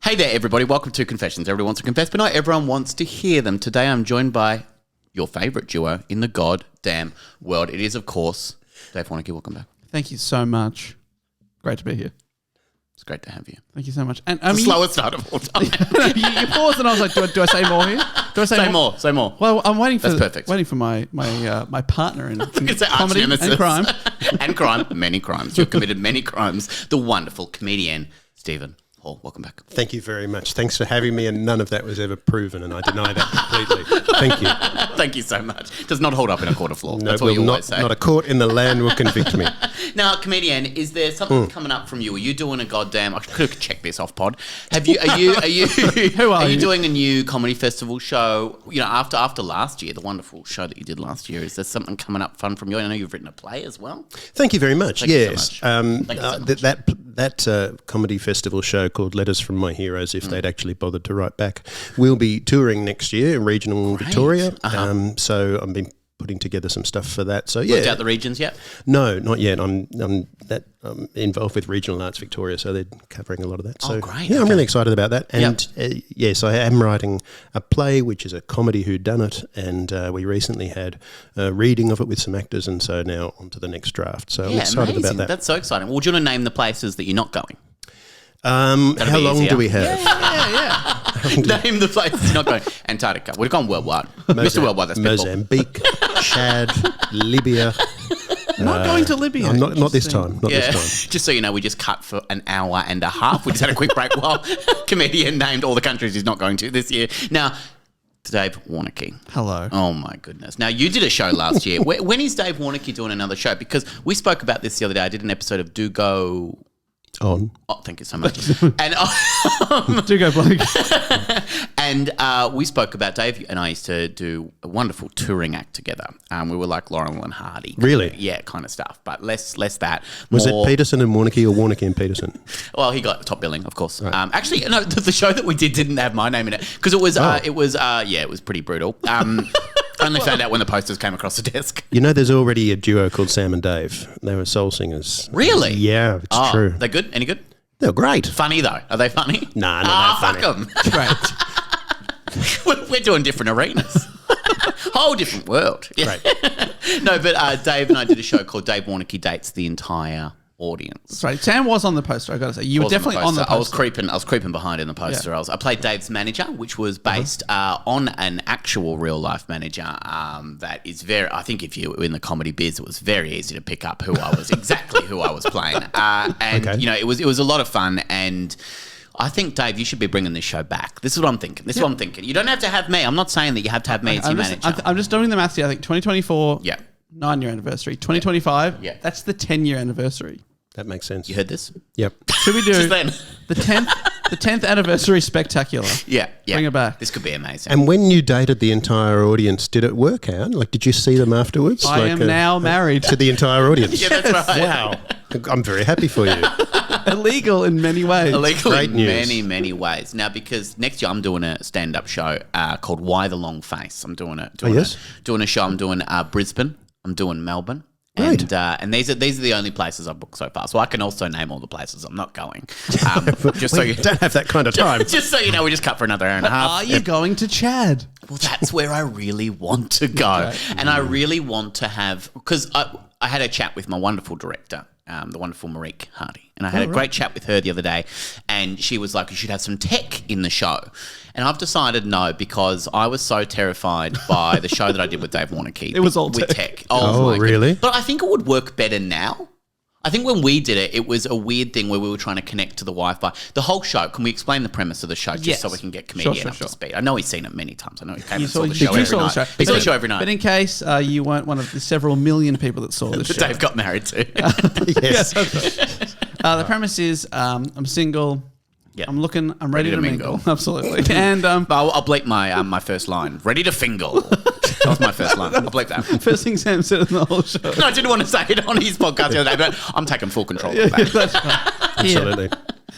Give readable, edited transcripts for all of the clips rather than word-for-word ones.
Hey there, everybody. Welcome to Confessions. Everyone wants to confess, but not everyone wants to hear them. Today I'm joined by your favourite duo in the goddamn world. It is, of course, Dave Warneke. Welcome back. Thank you so much. Great to be here. It's great to have you. Thank you so much. And the slowest start of all time. you paused and I was like, do I say more here? Do I say more? Say more. Well, I'm waiting for perfect. Waiting for my partner in comedy and crime. And crime. Many crimes. You've committed many crimes. The wonderful comedian, Stephen Hall. Welcome back. Thank you very much. Thanks for having me, and none of that was ever proven, and I deny that completely. Thank you. Thank you so much. Does not hold up in a court of law. No, That's what you always say. Not a court in the land will convict me. Now, comedian, is there something coming up from you? Are you doing a goddamn? I could have checked this off pod. Are you? Who are you doing a new comedy festival show? You know, after last year, the wonderful show that you did last year. Is there something coming up fun from you? I know you've written a play as well. Thank you very much. Thank you so much. That comedy festival show called Letters from My Heroes, if they'd actually bothered to write back, we'll be touring next year in regional Victoria. So I've been putting together some stuff for that. So yeah, worked out the regions yet? No, not yet. I'm involved with Regional Arts Victoria, so they're covering a lot of that. So great. Yeah, I'm really excited about that. And yes, I am writing a play, which is a comedy whodunit, and we recently had a reading of it with some actors, and so now on to the next draft. So I'm excited about that. That's so exciting. Well, do you want to name the places that you're not going? How long do we have? Yeah. Name the places you're not going. Antarctica. We've gone worldwide. Mr. Worldwide, that's people. Mozambique, Chad, Libya. Not going to Libya. Not this time. Not this time. Just so you know, we just cut for an hour and a half. We just had a quick break while comedian named all the countries he's not going to this year. Now, Dave Warneke. Hello. Oh, my goodness. Now, you did a show last year. When is Dave Warneke doing another show? Because we spoke about this the other day. I did an episode of Do Go... On. Oh, thank you so much. And Do go, Blake. And we spoke about Dave and I used to do a wonderful touring act together. We were like Laurel and Hardy. Really? Kind of stuff. But less that. Was it Peterson and Warneke or Warneke and Peterson? Well, he got top billing, of course. Right. Actually, no, the show that we did didn't have my name in it because it was pretty brutal. I only found out when the posters came across the desk. You know, there's already a duo called Sam and Dave. They were soul singers. Really? Yeah, it's true. They're good? Any good? They're great. Funny, though. Are they funny? Nah, not that funny. Fuck them. We're doing different arenas. Whole different world. Yeah. Right. No, but Dave and I did a show called Dave Warneke Dates the Entire Audience. Right. Sam was on the poster, I got to say. You were definitely on the poster. I was creeping behind in the poster. Yeah. I played Dave's manager, which was based on an actual real life manager that is very, I think if you were in the comedy biz, it was very easy to pick up exactly who I was playing. You know, it was a lot of fun, and I think, Dave, you should be bringing this show back. This is what I'm thinking. You don't have to have me. I'm not saying that you have to have me as your manager. I'm just doing the maths here. I think 2024, 9-year anniversary. 2025, that's the 10-year anniversary. That makes sense. You heard this? Yep. Should we do the 10th anniversary spectacular? Yeah. Bring it back. This could be amazing. And when you dated the entire audience, did it work out? Like, did you see them afterwards? I am now married. To the entire audience? Yeah, that's right. Wow. I'm very happy for you. Illegal in many ways. Illegal Great in news. many, many ways. Now, because next year I'm doing a stand-up show called Why the Long Face. I'm doing a show. I'm doing Brisbane. I'm doing Melbourne. Right. And these are the only places I've booked so far. So I can also name all the places I'm not going. Just so you don't have that kind of time. Just so you know, we just cut for another hour and a half. Are you going to Chad? Well, that's where I really want to go. Okay. And I really want to have, because I had a chat with my wonderful director, the wonderful Warneke Hardy. And I had a great chat with her the other day, and she was like, you should have some tech in the show. And I've decided no, because I was so terrified by the show that I did with Dave Warneke. It was all with tech. Oh, really? But I think it would work better now. I think when we did it, it was a weird thing where we were trying to connect to the Wi-Fi. The whole show, can we explain the premise of the show just so we can get comedian up to speed? I know he's seen it many times. I know he came and saw the show every night. He saw the show every night. But in case you weren't one of the several million people that saw the show. Dave got married too. Yes. The premise is I'm single. Yeah. I'm ready to mingle. Absolutely. And I'll bleep my first line. Ready to fingle. That was my first line. I'll bleep that. First thing Sam said in the whole show. No, I didn't want to say it on his podcast the other day, but I'm taking full control of that. Yeah, that's right. Absolutely.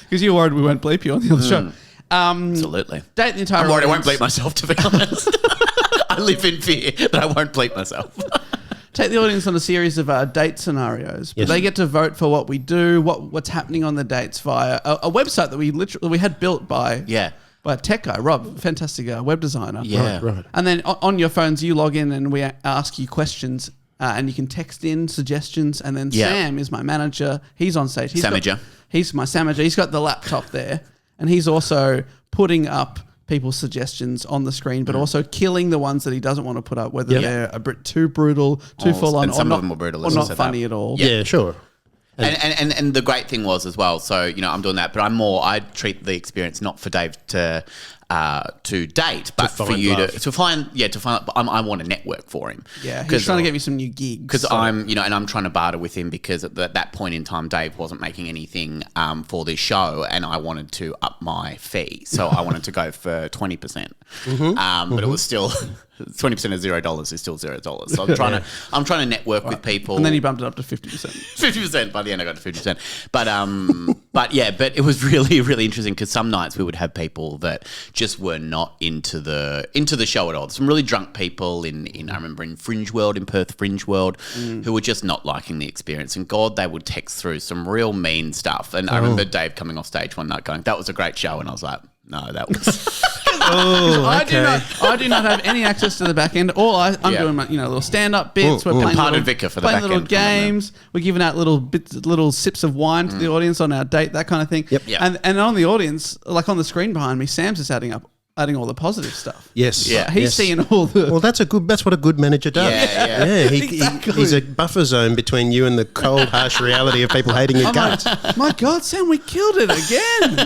Because you were worried we won't bleep you on the other show. Absolutely. Date the entire I'm worried audience. I won't bleep myself, to be honest. I live in fear that I won't bleep myself. take the audience on a series of date scenarios. But they get to vote for what we do, what's happening on the dates via a website that we had built by a tech guy, Rob, fantastic web designer. Yeah. Right. And then on your phones, you log in and we ask you questions. And you can text in suggestions, and then Sam is my manager. He's on stage. He's my Samager. He's got the laptop there, and he's also putting up people's suggestions on the screen, but also killing the ones that he doesn't want to put up, whether they're a bit too brutal, too full on, some or of them were brutal, or not funny at all. Yeah, sure. And the great thing was as well, so, you know, I'm doing that, but I treat the experience not for Dave to date, but for you to find. I want to network for him. Yeah, he's trying to get me some new gigs. Because I'm trying to barter with him because at that point in time, Dave wasn't making anything for this show, and I wanted to up my fee, so I wanted to go for 20%. But it was still 20% of $0 is still $0. So I'm trying to network with people, and then he bumped it up to 50%. 50%. By the end, I got to 50%. But it was really, really interesting because some nights we would have people that just were not into the show at all. Some really drunk people I remember in Perth Fringe World, who were just not liking the experience. And God, they would text through some real mean stuff. And I remember Dave coming off stage one night going, "That was a great show," and I was like, "No, that was." I do not have any access to the back end. I'm doing my little stand up bits. We're playing little games. We're giving out little sips of wine to the audience on our date, that kind of thing. Yep. And on the audience, like on the screen behind me, Sam's just adding all the positive stuff. Yes. Yeah. He's seeing all the... Well, that's what a good manager does. Yeah. Exactly. He's a buffer zone between you and the cold, harsh reality of people hating your guts. My God, Sam, we killed it again.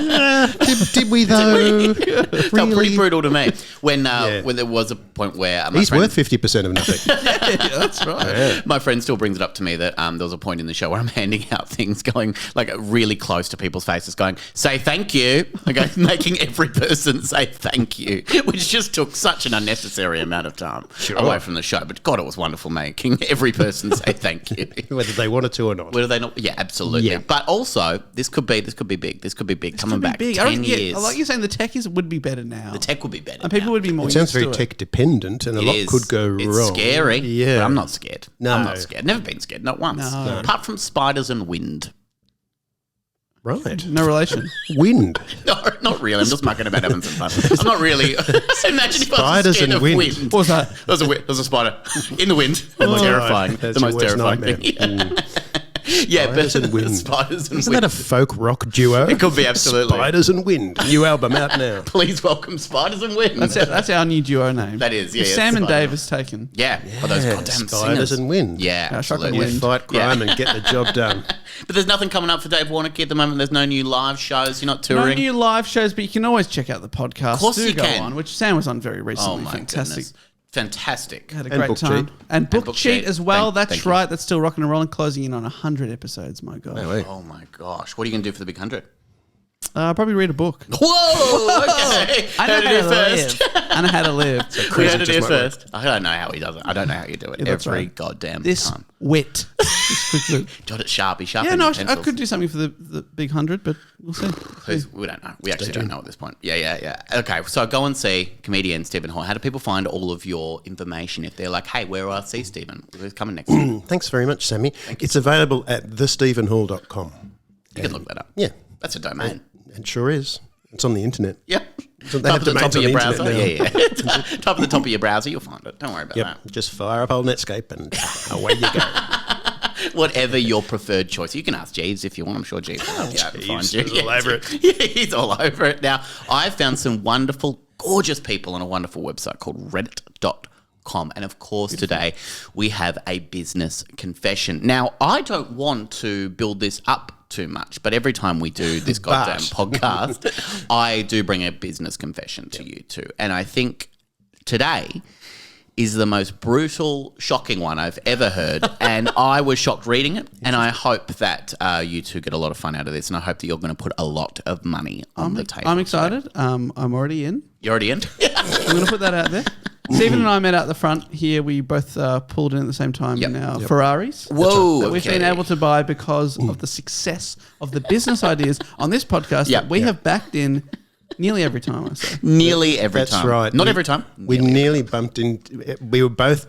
Did we though? Felt pretty brutal to me when there was a point where he's worth 50% of nothing. Yeah, that's right. Yeah. My friend still brings it up to me that there was a point in the show where I'm handing out things going like really close to people's faces going, "Say thank you." Okay, making every person say thank you, which just took such an unnecessary amount of time away from the show. But God, it was wonderful making every person say thank you. Whether they wanted to or not. Whether they not. Yeah, absolutely. Yeah. But also, this could be big. This could be big. Coming back 10 years. Like you're saying, the tech would be better now. The tech would be better and people would be more used to it. It sounds very tech dependent and a lot could go wrong. It's scary. Yeah. But I'm not scared. No. I'm not scared. Never been scared. Not once. No. Apart from spiders and wind. Right. No relation. Wind. No, not really. I'm just mucking about having some fun. I'm not really. Imagine if I was scared of wind. What was that? There's a spider in the wind. Terrifying. That's the most terrifying nightmare. thing. Yeah, Spiders and Wind. Spiders and Isn't Wind. that a folk rock duo? It could be, absolutely. Spiders and Wind. New album out now. Please welcome Spiders and Wind. That's our new duo name. That is, yeah. Sam and Dave is taken. Yeah. Oh, those goddamn Spiders singers. and Wind. Yeah, absolutely. Wind. Fight crime and get the job done. But there's nothing coming up for Dave Warneke at the moment. There's no new live shows. You're not touring. No new live shows, but you can always check out the podcast. Of course you can. On, which Sam was on very recently. Oh, my Fantastic. goodness. Fantastic. Had a great time. And Book Cheat as well. That's you. right. That's still rocking and rolling, closing in on 100 episodes. My God. Oh, my gosh. What are you going to do for the big 100? Probably read a book. Whoa! Okay. I know how to live. I know how to live. We heard it here first. I don't know how he does it. I don't know how you do it every goddamn this time. Wit. Jot it sharpie. Yeah, no, I could do something for the big 100, but we'll see. We don't know. We actually don't know at this point. Yeah. Okay, so go and see comedian Stephen Hoy. How do people find all of your information if they're like, hey, where will I see Stephen? Who's coming next week? Thanks very much, Sammy. It's available at thestephenhall.com. You can look that up. Yeah. That's a domain. It sure is. It's on the internet. Yep. So they have the top of your browser. Yeah. Top of the top of your browser, you'll find it. Don't worry about that. Just fire up old Netscape and away you go. Whatever your preferred choice. You can ask Jeeves if you want. I'm sure Jeeves will help you out and find you. He's all over it. Yeah, he's all over it. Now, I've found some wonderful, gorgeous people on a wonderful website called reddit.com. And of course, today we have a business confession. Now, I don't want to build this up too much, but every time we do this goddamn podcast, I do bring a business confession to you too. And I think today is the most brutal, shocking one I've ever heard. And I was shocked reading it. And I hope that you two get a lot of fun out of this. And I hope that you're going to put a lot of money on the table. I'm excited. I'm already in. You're already in? I'm going to put that out there. Stephen and I met out the front here. We both pulled in at the same time in our Ferraris. Whoa. That we've been able to buy because of the success of the business ideas on this podcast that we have backed in Nearly every time I say. Nearly every That's time. right. Not every time. We nearly bumped in. We were both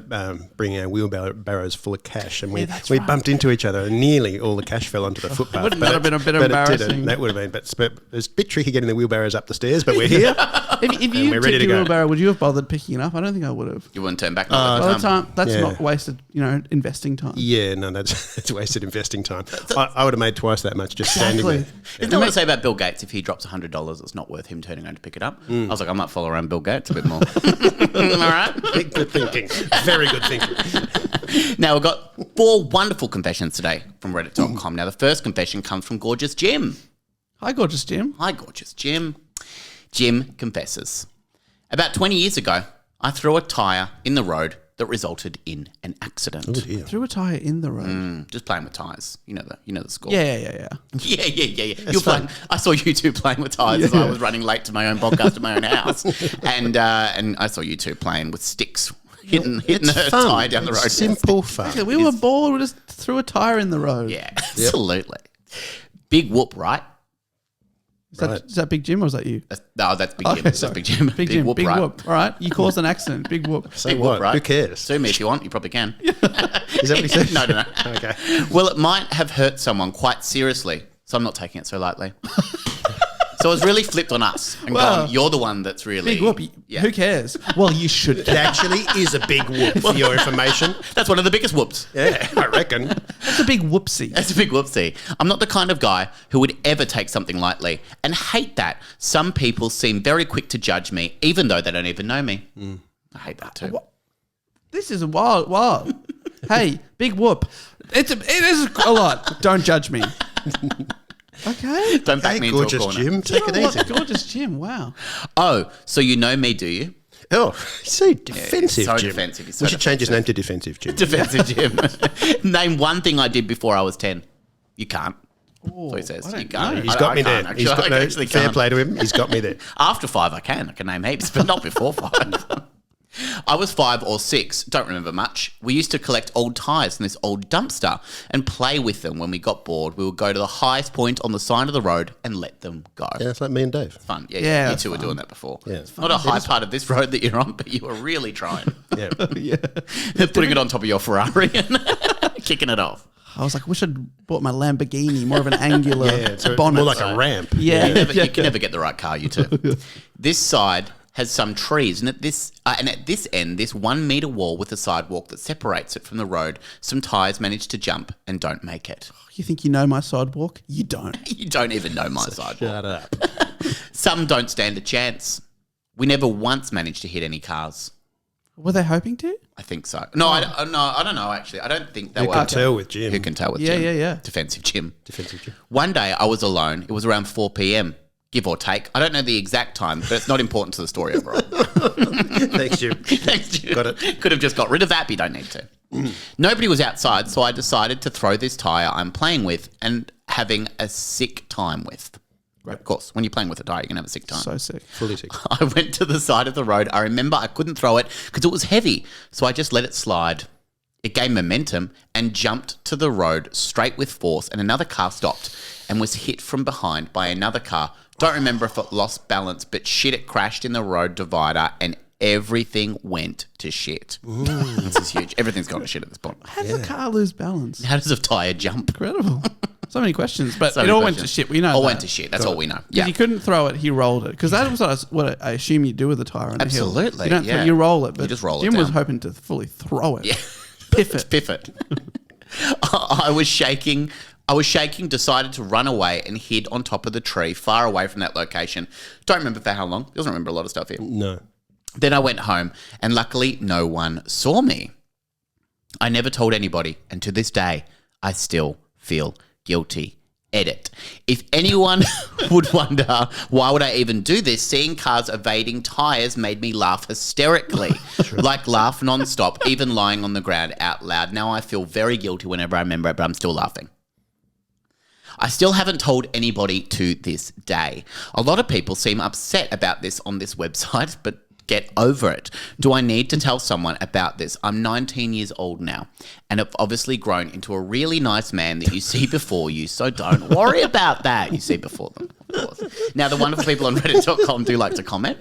bringing our wheelbarrows full of cash, and we bumped into each other, and nearly all the cash fell onto the footpath. Wouldn't that have been a bit embarrassing? That would have been, but it's a bit tricky getting the wheelbarrows up the stairs. But we're here. If you we're ready tipped to your go. wheelbarrow, would you have bothered picking it up? I don't think I would have. You wouldn't turn back. By the time, that's Yeah. not wasted, investing time. Yeah, no, that's wasted investing time. I would have made twice that much just standing Exactly. there. Isn't that what I say about Bill Gates? If he drops $100, it's not worth him turning around to pick it up. I was like, I might follow around Bill Gates a bit more. All right. Good thinking. Very good thinking. Now, we've got 4 wonderful confessions today from Reddit.com. Now, the first confession comes from Gorgeous Jim. Hi, gorgeous Jim. Hi, Gorgeous Jim. Jim confesses. About 20 years ago, I threw a tyre in the road that resulted in an accident. Threw a tyre in the road. Just playing with tyres. You know the score. Yeah. Yeah. You're playing. I saw you two playing with tyres as I was running late to my own podcast at my own house, and I saw you two playing with sticks, hitting a tyre down the road. Simple fun. Okay, we were bored. We just threw a tyre in the road. Yeah, absolutely. Big whoop, right? Is that Big Jim or is that you? That's Big Jim. Okay, That's sorry. Big Jim. Big Jim. Whoop, Big right? whoop. All right. You caused an accident. Big whoop. So Big what? whoop, right? Who cares? Sue me if you want. You probably can. Is that what he said? No. Okay. Well, it might have hurt someone quite seriously, so I'm not taking it so lightly. So I was really flipped on us and gone, you're the one that's really... Big whoop. Yeah. Who cares? Well, you should. It actually is a big whoop for your information. That's one of the biggest whoops. Yeah, I reckon. That's a big whoopsie. That's a big whoopsie. I'm not the kind of guy who would ever take something lightly and hate that some people seem very quick to judge me, even though they don't even know me. I hate that too. This is wild. Hey, big whoop. It is a lot. Don't judge me. Okay. Don't back me into a Gorgeous corner. Jim, take it easy. Gorgeous Jim. Wow. Oh, so you know me, do you? Oh, he's so defensive, so Jim. defensive. He's We so should change his name to Defensive Jim. Defensive Jim. Name one thing I did before I was 10. You can't. That's what he says. I don't You can't. know. He's I got me can't, there. actually. He's got I no actually fair can't. play to him. He's got me there. After 5, I can name heaps, but not before 5. I was 5 or 6, don't remember much. We used to collect old tyres in this old dumpster and play with them. When we got bored, we would go to the highest point on the side of the road and let them go. Yeah, it's like me and Dave. Fun. Yeah, Yeah, you that's two were fun. doing that before. Yeah. It's not a high part of this road that you're on, but you were really trying. Yeah. Putting it on top of your Ferrari and kicking it off. I was like, wish I'd bought my Lamborghini, more of an angular Yeah, so bonnet. more like a ramp. Yeah. You can never get the right car, you two. This side has some trees, and at this end, this 1 meter wall with a sidewalk that separates it from the road. Some tyres manage to jump and don't make it. You think you know my sidewalk? You don't. You don't even know my sidewalk. Shut up. Some don't stand a chance. We never once managed to hit any cars. Were they hoping to? I think so. No, I don't know, actually. I don't think they You were. can tell with Jim. Who can tell with Yeah, Jim? yeah. Defensive Jim. Defensive Jim. One day I was alone. It was around 4 p.m., give or take. I don't know the exact time, but it's not important to the story overall. Thanks, Jim. Thanks, Jim. Got it. Could have just got rid of that, but you don't need to. Nobody was outside, so I decided to throw this tyre I'm playing with and having a sick time with. Right. Of course, when you're playing with a tyre, you're going to have a sick time. So sick. Fully sick. I went to the side of the road. I remember I couldn't throw it because it was heavy, so I just let it slide. It gained momentum and jumped to the road straight with force, and another car stopped and was hit from behind by another car. Don't remember if it lost balance, but shit, it crashed in the road divider and everything went to shit. This is huge. Everything's gone to shit at this point. How does a car lose balance? How does a tyre jump? Incredible. So many questions, but So it many all questions. went to shit. We know All that. went to shit. That's all we know. Yeah. Yeah. You couldn't throw it, he rolled it. Because that was what I assume you do with a tyre on a hill. Absolutely, You don't yeah. you roll it, but You just roll it Jim was down. hoping to fully throw it. Yeah. Piff it. Piff it. I was shaking, decided to run away and hid on top of the tree, far away from that location. Don't remember for how long. Doesn't remember a lot of stuff here. No. Then I went home and luckily no one saw me. I never told anybody, and to this day, I still feel guilty. Edit. If anyone would wonder why would I even do this, seeing cars evading tyres made me laugh hysterically. Like laugh non-stop, even lying on the ground out loud. Now I feel very guilty whenever I remember it, but I'm still laughing. I still haven't told anybody to this day. A lot of people seem upset about this on this website, but get over it. Do I need to tell someone about this? I'm 19 years old now and have obviously grown into a really nice man that you see before you, so don't worry about that. You see before them. course. Now, the wonderful people on reddit.com do like to comment.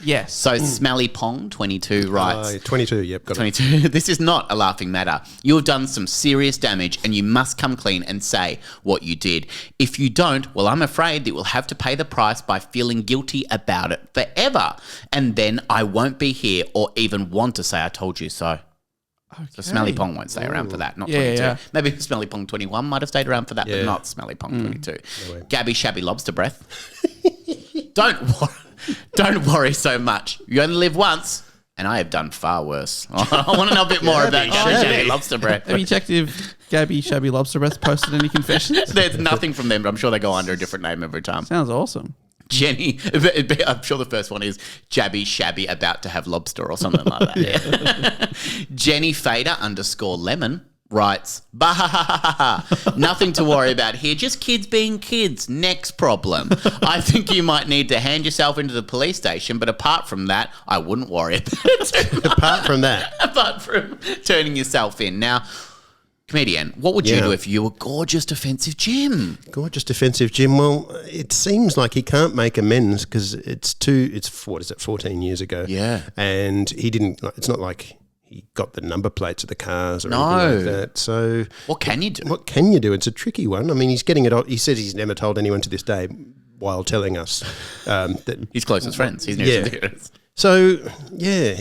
Yes. So, Smelly Pong 22 writes... 22, yep, got 22. This is not a laughing matter. You have done some serious damage and you must come clean and say what you did. If you don't, well, I'm afraid that you will have to pay the price by feeling guilty about it forever. And then I won't be here or even want to say I told you so. Okay. So Smelly Pong won't stay around for that, not 22. Yeah. Maybe Smelly Pong 21 might have stayed around for that, but not Smelly Pong 22. No Gabby Shabby Lobster Breath. Don't worry so much. You only live once, and I have done far worse. I want to know a bit more about Gabby Shabby Lobster Breath. Have you checked if Gabby Shabby Lobster Breath posted any confessions? There's nothing from them, but I'm sure they go under a different name every time. Sounds awesome. Jenny, I'm sure the first one is Jabby Shabby about to have lobster or something like that. Yeah. Jenny Fader _lemon writes, bah, nothing to worry about here, just kids being kids. Next problem. I think you might need to hand yourself into the police station, but apart from that, I wouldn't worry about it. Apart from turning yourself in. Now, comedian, what would you do if you were gorgeous defensive Jim? Gorgeous defensive Jim. Well, it seems like he can't make amends because it's 14 years ago. Yeah. And he didn't, it's not like he got the number plates of the cars or anything like that. So what can you do? What can you do? It's a tricky one. I mean, he's getting it. He says he's never told anyone to this day while telling us that his closest friends, his nearest adherents. So, yeah,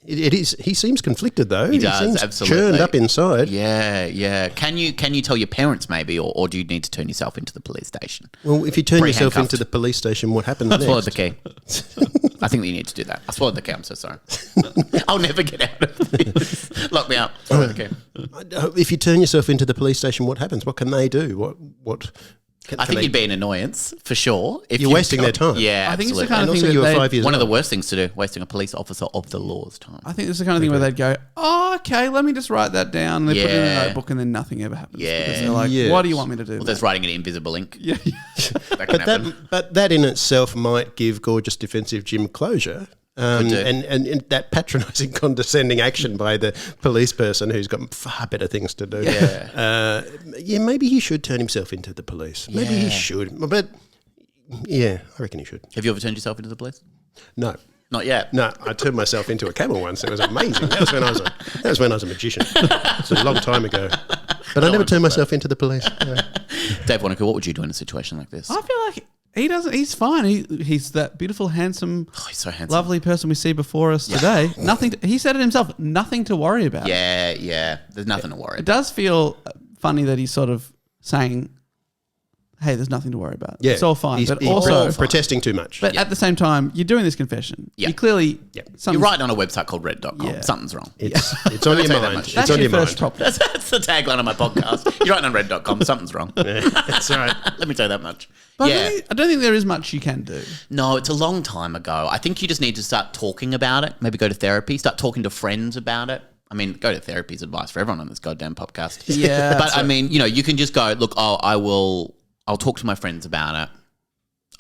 It is. He seems conflicted though. He does, seems absolutely churned up inside. Yeah. Can you tell your parents maybe, or do you need to turn yourself into the police station? Well, if you turn yourself into the police station, what happens next? I swallowed the key. I think that you need to do that. I swallowed the key. I'm so sorry. I'll never get out of this. Lock me up. Swallow the key. If you turn yourself into the police station, what happens? What can they do? What? I think you'd be an annoyance for sure. If you're wasting their time. Yeah, I think absolutely. it's the kind of thing that 5 years one of the worst things to do, wasting a police officer of the law's time. I think it's the kind of thing where they'd go, oh, okay, let me just write that down. And they put it in a notebook and then nothing ever happens. Yeah. Because they're like, why do you want me to do that? Well, there's writing in invisible ink. Yeah. That can happen. But that in itself might give gorgeous defensive Jim closure. And that patronising, condescending action by the police person who's got far better things to do. Yeah, maybe he should turn himself into the police. Maybe he should. But, I reckon he should. Have you ever turned yourself into the police? No. Not yet. No, I turned myself into a camel once. It was amazing. That was when I was a magician. It's a long time ago. But I never turned myself into the police. No. Dave Warneke, what would you do in a situation like this? I feel like he doesn't. He's fine. He's that beautiful, handsome, he's so handsome, lovely person we see before us today. He said it himself. Nothing to worry about. Yeah. There's nothing to worry. It does feel funny that he's sort of saying, "Hey, there's nothing to worry about. Yeah, it's all fine." He's also protesting too much. But at the same time, you're doing this confession. Yeah. You clearly, you're writing on a website called reddit.com. Yeah. Something's wrong. It's on your mind. That's on your your first mind. problem. That's the tagline of my podcast. You're writing on reddit.com. Something's wrong. That's right. Let me tell you that much. But I don't think there is much you can do. No, it's a long time ago. I think you just need to start talking about it. Maybe go to therapy. Start talking to friends about it. I mean, go to therapy is advice for everyone on this goddamn podcast. Yeah. But I mean, you can just go, look, I'll talk to my friends about it.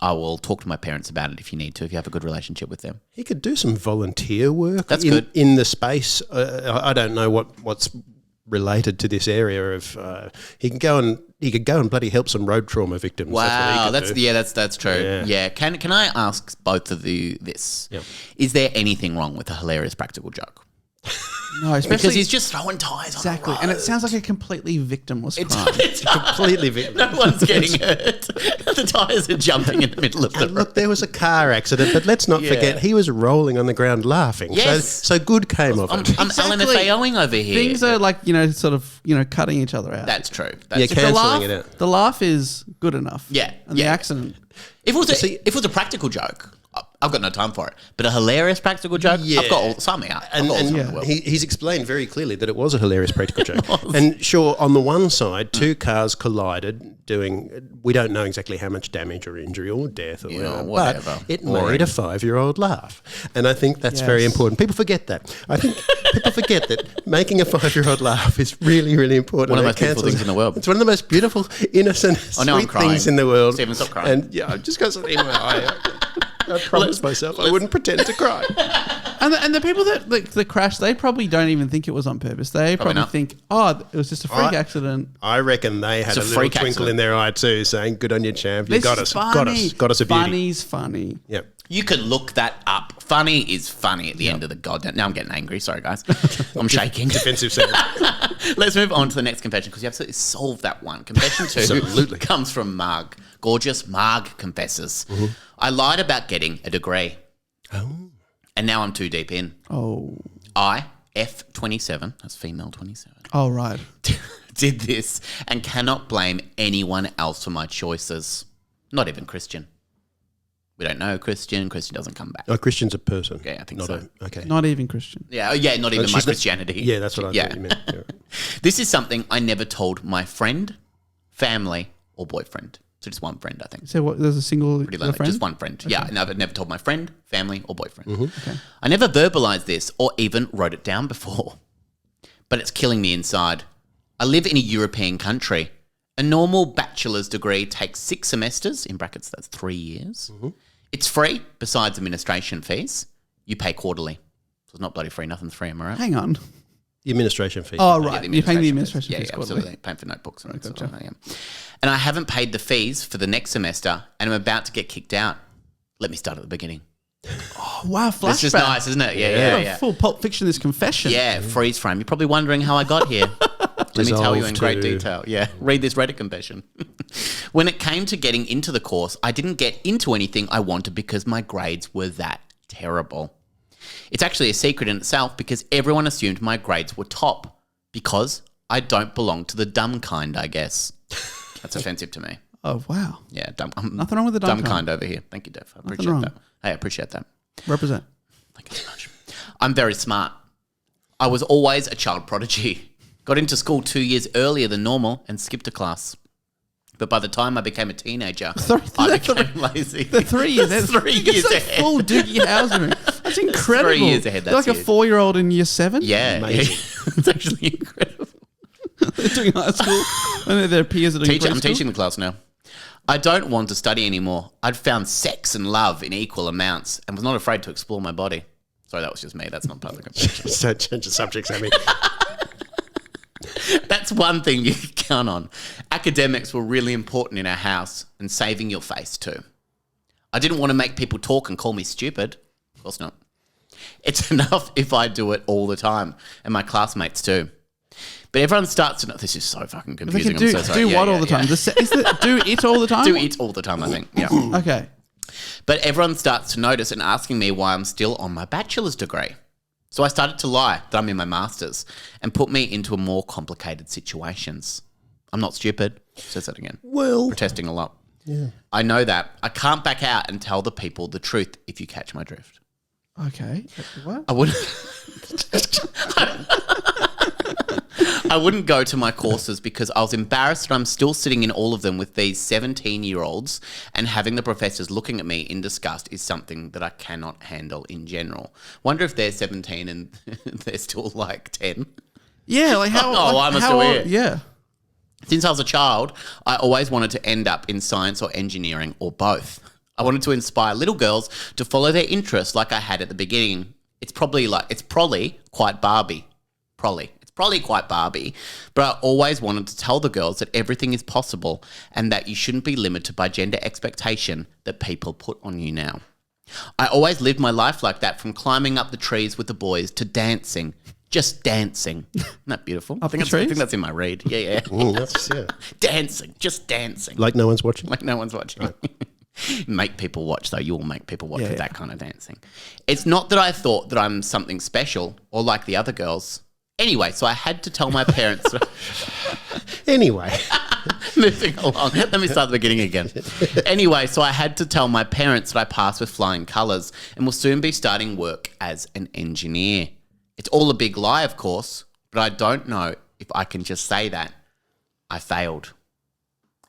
I will talk to my parents about it if you need to, if you have a good relationship with them. He could do some volunteer work. That's good. In the space. I don't know what's related to this area of he could go and bloody help some road trauma victims. Wow, that's true. Yeah. Yeah. Can I ask both of you this? Yeah. Is there anything wrong with a hilarious practical joke? No, especially because he's just throwing tires exactly, on the and road. it sounds like a completely victimless crime. It's completely victim. No one's getting hurt. The tires are jumping in the middle of the road. Look, there was a car accident, but let's not forget he was rolling on the ground laughing. Yes. So good came of it. I'm LMFAOing over here. Things are like, sort of, cutting each other out. That's true. Cancelling it out. The laugh is good enough. Yeah. And the accident. If it was a practical joke, I've got no time for it. But a hilarious practical joke, I've got sign me up. He's explained very clearly that it was a hilarious practical joke. And sure, on the one side, two cars collided, we don't know exactly how much damage or injury or death or whatever, but it made a 5-year-old laugh. And I think that's very important. People forget that. I think people forget that making a 5-year-old laugh is really, really important. One of the most beautiful things in the world. It's one of the most beautiful, innocent, sweet things in the world. Stephen, stop crying. And I've just got something in my eye. I promised myself I wouldn't pretend to cry. And the people that crashed, they probably don't even think it was on purpose. They probably think, it was just a freak accident. I reckon they had a little twinkle in their eye too, saying, "Good on you, champ. You got us a beauty." Funny's funny. Yep. You can look that up. Funny is funny at the end of the goddamn... Now I'm getting angry. Sorry, guys. I'm shaking. Defensive self. Let's move on to the next confession because you absolutely solved that one. Confession 2 Absolutely. comes from Marg. Gorgeous Marg confesses. Mm-hmm. I lied about getting a degree. Oh. And now I'm too deep in. Oh. I, F27, that's female 27. Oh, right. Did this and cannot blame anyone else for my choices. Not even Christian. We don't know Christian. Christian doesn't come back. Oh, Christian's a person. Yeah, I think not so. Okay. Not even Christian. Yeah, not even my Christianity. Yeah, that's what I thought you meant. Yeah. This is something I never told my friend, family, or boyfriend. So just one friend, I think. So what? There's a single friend? Just one friend. Okay. Yeah, I've never told my friend, family, or boyfriend. Mm-hmm. Okay. I never verbalized this or even wrote it down before. But it's killing me inside. I live in a European country. A normal bachelor's degree takes 6 semesters, in brackets that's 3 years. Mm-hmm. It's free, besides administration fees. You pay quarterly. So it's not bloody free, nothing's free, am I right? Hang on. The administration fee. Oh, right. You're paying the administration fees. Yeah, absolutely. Paying for notebooks. And gotcha. And I haven't paid the fees for the next semester and I'm about to get kicked out. Let me start at the beginning. Oh, wow. Flashback. It's just nice, isn't it? Yeah. Full Pulp Fiction, this confession. Yeah, freeze frame. You're probably wondering how I got here. Let me tell you in great detail. Yeah, read this Reddit confession. When it came to getting into the course, I didn't get into anything I wanted because my grades were that terrible. It's actually a secret in itself because everyone assumed my grades were top because I don't belong to the dumb kind, I guess. That's offensive to me. Oh, wow. Yeah, dumb. Nothing wrong with the dumb kind over here. Thank you, Dev. I appreciate that. Hey, I appreciate that. Represent. Thank you so much. I'm very smart. I was always a child prodigy. Got into school 2 years earlier than normal and skipped a class. But by the time I became a teenager, I became lazy. The 3 years. That's 3 years like ahead. Full Doogie Howser. That's incredible. 3 years ahead. That's like a 4-year-old in year 7? Yeah. Amazing. It's actually incredible. They're doing high school. And their peers are doing I'm teaching the class now. I don't want to study anymore. I'd found sex and love in equal amounts and was not afraid to explore my body. Sorry, that was just me. That's not part of the confession. So change the subject, Sammy. That's one thing you can count on. Academics were really important in our house and saving your face too. I didn't want to make people talk and call me stupid. Of course not. It's enough if I do it all the time and my classmates too. But everyone starts to know. This is so fucking confusing. Do, I'm so sorry. Do what all the time? Do it all the time? Do it all the time, I think. Yeah. Okay. But everyone starts to notice and asking me why I'm still on my bachelor's degree. So I started to lie that I'm in my master's and put me into more complicated situations. I'm not stupid. Says that again. Well. Protesting a lot. Yeah. I know that. I can't back out and tell the people the truth if you catch my drift. Okay. What? I wouldn't... I wouldn't go to my courses because I was embarrassed that I'm still sitting in all of them with these 17-year-olds and having the professors looking at me in disgust is something that I cannot handle in general. Wonder if they're 17 and they're still like 10. Yeah, like how... Oh, like, I'm still here. Yeah. Since I was a child, I always wanted to end up in science or engineering or both. I wanted to inspire little girls to follow their interests like I had at the beginning. It's probably quite Barbie. Probably quite Barbie, but I always wanted to tell the girls that everything is possible and that you shouldn't be limited by gender expectation that people put on you now. I always lived my life like that, from climbing up the trees with the boys to dancing, just dancing. Isn't that beautiful? I think that's in my read. Yeah. Yeah. Dancing, just dancing. Like no one's watching? Like no one's watching. Right. Make people watch, though. You will make people watch with that kind of dancing. It's not that I thought that I'm something special or like the other girls. Anyway, so I had to tell my parents. Anyway. Moving along. Let me start the beginning again. Anyway, so I had to tell my parents that I passed with flying colours and will soon be starting work as an engineer. It's all a big lie, of course, but I don't know if I can just say that. I failed.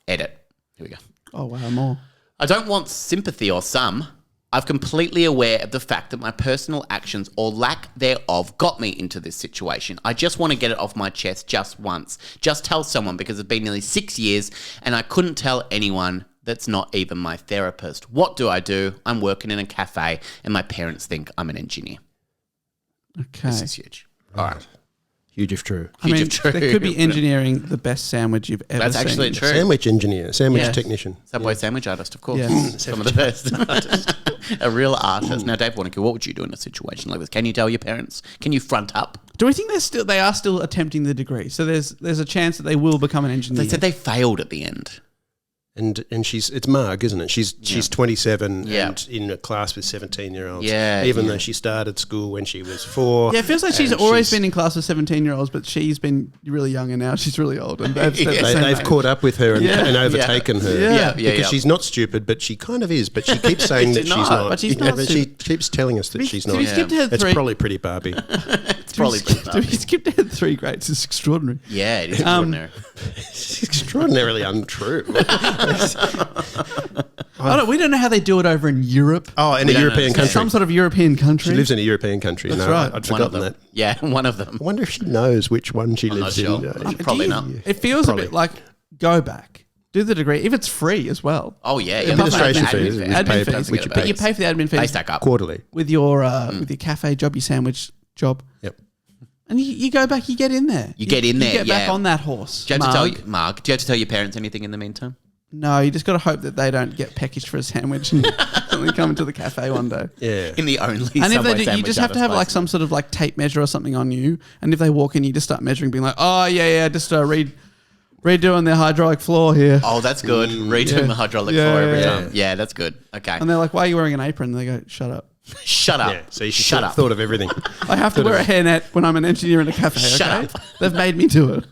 Edit. Here we go. Oh, wow, more. I don't want sympathy or some. I'm completely aware of the fact that my personal actions or lack thereof got me into this situation. I just want to get it off my chest just once. Just tell someone, because it's been nearly 6 years and I couldn't tell anyone that's not even my therapist. What do I do? I'm working in a cafe and my parents think I'm an engineer. Okay. This is huge. All right. Huge if true. I mean, Huge if true. there could be engineering the best sandwich you've ever That's seen. actually true. Sandwich engineer, sandwich Yes. technician. Subway sandwich artist, of course. Yes. Some of the best. A real artist. Now, Dave Warneke, what would you do in a situation like this? Can you tell your parents? Can you front up? Do we think they are still attempting the degree? So there's a chance that they will become an engineer. They said they failed at the end. And it's Marg, isn't it? She's 27 Yeah. and in a class with 17-year-olds. Yeah, Even yeah. though she started school when she was 4. Yeah, it feels like she's and always been in class with 17-year-olds, but she's been really young and now she's really old. And They've caught up with her and overtaken her. Yeah. Because she's not stupid, but she kind of is. But she keeps saying that she's not. But she's not But she keeps telling us that she's not. we skipped ahead It's three? probably pretty Barbie. It's probably Do we skip ahead 3 grades? It's extraordinary. Yeah, it is extraordinary. It's extraordinarily untrue. We don't know how they do it over in Europe. Oh, in a don't European know. country. Some sort of European country. She lives in a European country. That's no, right. I'd One of forgotten them. that. Yeah, one of them. I wonder if she knows which one she I'm lives not in. sure. Probably not. It feels Probably. a bit like go back, do the degree if it's free as well. Oh, yeah. Administration fees, Admin fees, fees, which you but pay. you pay for the admin They fees stack up. Quarterly. with your cafe job, your sandwich job, Yep. and you go back, you get in there. You get in there, you get back yeah. on that horse. Do you have to tell Marg. Mark? Do you have to tell your parents anything in the meantime? No, you just got to hope that they don't get peckaged for a sandwich and suddenly come into the cafe one day. Yeah. In the only And if Subway they do, you sandwich just have to have artist like place. some sort of like tape measure or something on you. And if they walk in, you just start measuring, being like, oh yeah, just redoing their hydraulic floor here. Oh, that's good. Redoing the hydraulic Yeah, floor every yeah, time. Yeah, that's good. Okay. And they're like, why are you wearing an apron? And they go, shut up. Shut up. Yeah. So you should Shut have up. thought of everything. I have to wear a hairnet when I'm an engineer in a cafe. Shut okay? up. They've made me do it.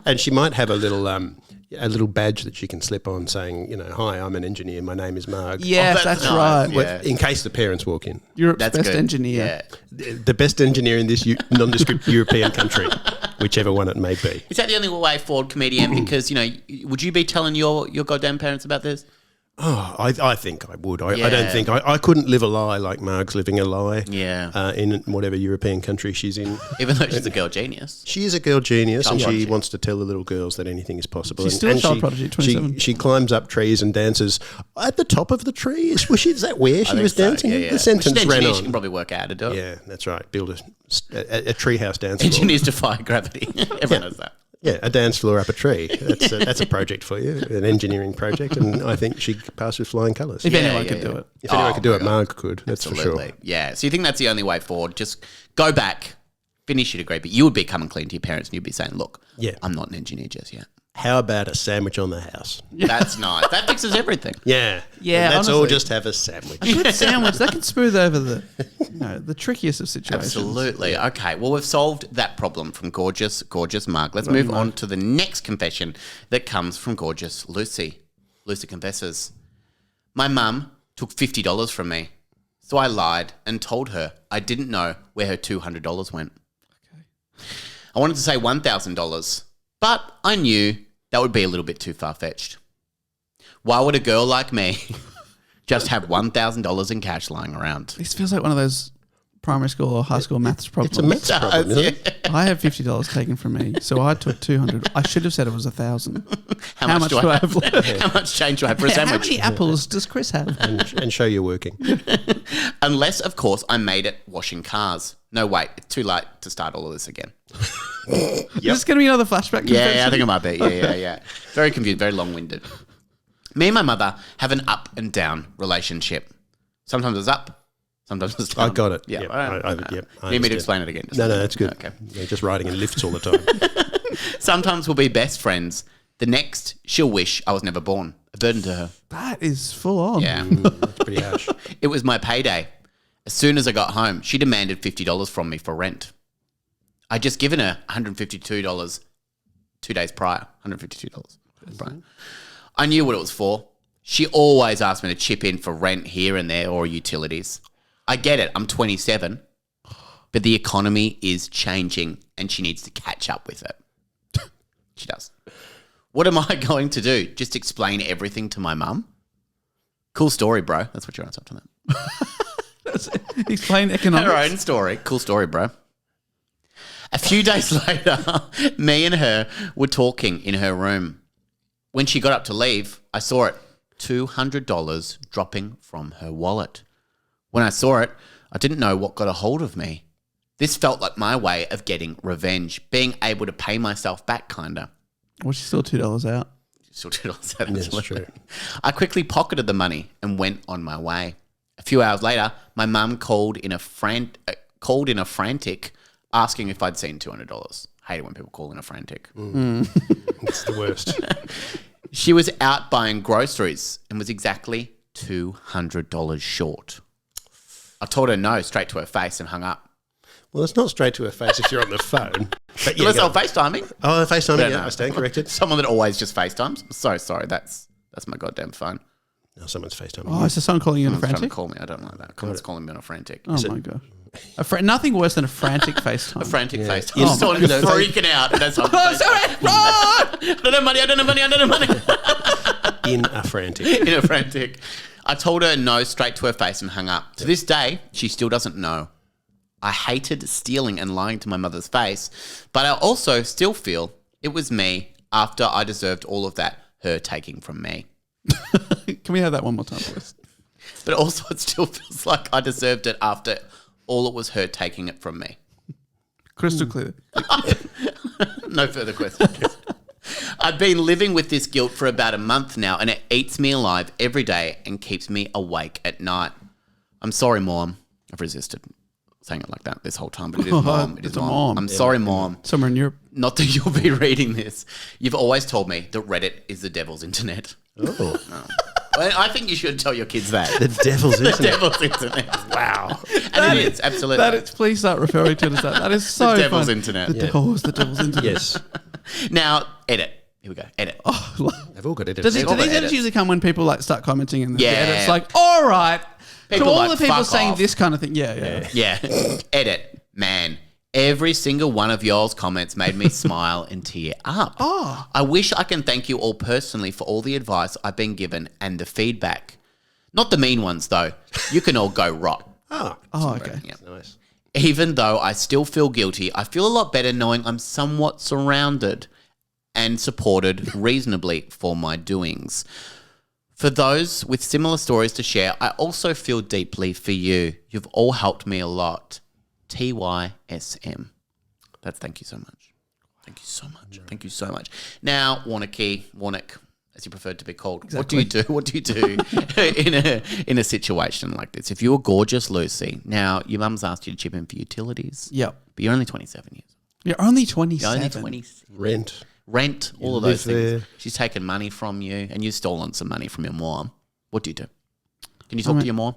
And she might have a little badge that she can slip on saying, hi, I'm an engineer. My name is Marg. Yes, that's that's nice. right. Yeah. In case the parents walk in. Europe's That's best good. engineer. Yeah. The best engineer in this nondescript European country, whichever one it may be. Is that the only way forward, comedian? Because, would you be telling your goddamn parents about this? Oh, I think I would. I Yeah. don't think I couldn't live a lie like Marg's living a lie. Yeah. In whatever European country she's in. Even though she's a girl genius. She is a girl genius, Child and she prodigy. wants to tell the little girls that anything is possible. She's And- still a and child she- prodigy at 27. She climbs up trees and dances at the top of the tree. Is that where she I was think so, dancing? yeah, yeah. The sentence She's an ran engineer, on. She can probably work out how to do it. Yeah, that's right. Build a treehouse dance floor. Engineers defy gravity. Everyone knows that. Yeah, a dance floor up a tree. That's a project for you, an engineering project, and I think she passed with flying colours. If Yeah, anyone yeah, could yeah. do it. If anyone Oh could do my it, God. Marg could. That's Absolutely. for sure. Yeah. So you think that's the only way forward? Just go back, finish your degree, but you would be coming clean to your parents and you'd be saying, look, Yeah. I'm not an engineer just yet. How about a sandwich on the house? That's nice. That fixes everything. Yeah. Yeah, And let's all honestly. just have a sandwich. A good sandwich, that can smooth over the trickiest of situations. Absolutely. Okay. Well, we've solved that problem from gorgeous Mark. Let's move on to the next confession that comes from gorgeous Lucy. Lucy confesses, my mum took $50 from me. So I lied and told her I didn't know where her $200 went. Okay. I wanted to say $1,000, but I knew that would be a little bit too far-fetched. Why would a girl like me just have $1,000 in cash lying around? This feels like one of those primary school or high school maths problems. It's a maths problem, isn't it? I have $50 taken from me, so I took 200. I should have said it was 1,000. How much do I have left? How much change do I have for a How sandwich? many apples does Chris have? And show you're working. Unless, of course, I made it washing cars. No, wait, it's too late to start all of this again. Is this going to be another flashback? Yeah, I think it might be. Yeah. Very confused, very long-winded. Me and my mother have an up and down relationship. Sometimes it's up, sometimes it's down. I got it. Yeah. Yep. I I Need me to understand. explain it again? Just No, a minute. that's good. Okay. You're just riding in lifts all the time. Sometimes we'll be best friends. The next, she'll wish I was never born. A burden to her. That is full on. Yeah. That's pretty harsh. It was my payday. As soon as I got home, she demanded $50 from me for rent. I'd just given her $152 2 days prior. $152 prior. I knew what it was for. She always asked me to chip in for rent here and there or utilities. I get it. I'm 27. But the economy is changing and she needs to catch up with it. She does. What am I going to do? Just explain everything to my mum? Cool story, bro. That's what your answer to that. Explain economics. Her own story. Cool story, bro. A few days later, me and her were talking in her room. When she got up to leave, I saw it. $200 dropping from her wallet. When I saw it, I didn't know what got a hold of me. This felt like my way of getting revenge, being able to pay myself back, kinda. Well, she's still $2 out. Still $2 out. That's true. I quickly pocketed the money and went on my way. A few hours later, my mum called in a frantic, asking if I'd seen $200. Hate it when people call in a frantic. It's the worst. She was out buying groceries and was exactly $200 short. I told her no straight to her face and hung up. Well, it's not straight to her face if you're on the phone. But Unless they were FaceTiming. Oh, FaceTiming, No. I stand corrected. Someone that always just FaceTimes. I'm so sorry. That's my goddamn phone. No, someone's FaceTiming. Oh, is there someone calling you in a Someone's trying to frantic? call me. I don't like that. Someone's calling me on a frantic. Oh, my God. Nothing worse than a frantic FaceTime. A frantic FaceTime. Yeah. Someone who's freaking out. And that's Oh, sorry. I don't have money. I don't have money. I don't have money. In a frantic. In a frantic. I told her no straight to her face and hung up. To this day, she still doesn't know. I hated stealing and lying to my mother's face, but I also still feel it was me after I deserved all of that, her taking from me. Can we have that one more time, please? But also it still feels like I deserved it after all it was her taking it from me. Crystal clear. No further questions. I've been living with this guilt for about a month now, and it eats me alive every day and keeps me awake at night. I'm sorry, Mom. I've resisted saying it like that this whole time, but it is Mom. It is It's a Mom. mom. I'm sorry, Mom. Somewhere in Europe. Not that you'll be reading this. You've always told me that Reddit is the devil's internet. Oh. Well, I think you should tell your kids that. The devil's The internet. devil's internet. Wow. And it is, absolutely. That is, please start referring to it as that. That is so The devil's fun. internet. The devil's internet. Yes. Now, edit. Here we go. Edit. Oh, They've all got it. do all these got edits edits. usually come when people like start commenting and Yeah. the edit's like, all right. People to all like, the people fuck saying off. this kind of thing. Yeah. Yeah. Edit. Man, every single one of y'all's comments made me smile and tear up. Oh. I wish I can thank you all personally for all the advice I've been given and the feedback. Not the mean ones, though. You can all go rot. Oh, Okay. Yeah. nice. Even though I still feel guilty, I feel a lot better knowing I'm somewhat surrounded and supported reasonably for my doings. For those with similar stories to share, I also feel deeply for you. You've all helped me a lot. TYSM. That's thank you so much. Thank you so much. Thank you so much. Now, Warneke, as you prefer to be called, Exactly. What do you do in a situation like this? If you were gorgeous Lucy, now your mum's asked you to chip in for utilities. Yep. But you're only 27 years. You're only You're 27. only 27. Rent. All of live those things. there. She's taken money from you and you've stolen some money from your mom. What do you do? Can you talk to your mom?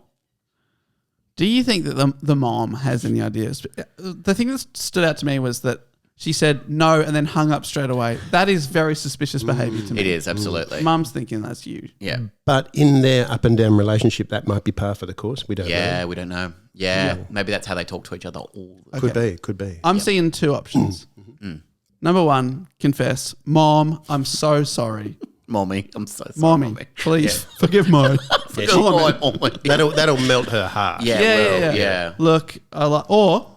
Do you think that the mom has any ideas? The thing that stood out to me was that she said no and then hung up straight away. That is very suspicious behaviour to me. It is, absolutely. Mum's thinking that's you. Yeah. But in their up and down relationship, that might be par for the course. We don't Yeah, know. we don't know. Yeah, maybe that's how they talk to each other all the time. Could be. I'm seeing two options. Number one, confess. Mom, I'm so sorry. Mommy, I'm so sorry. Mommy, please forgive Mo. Yeah, Mommy. that'll melt her heart. Yeah. Look, or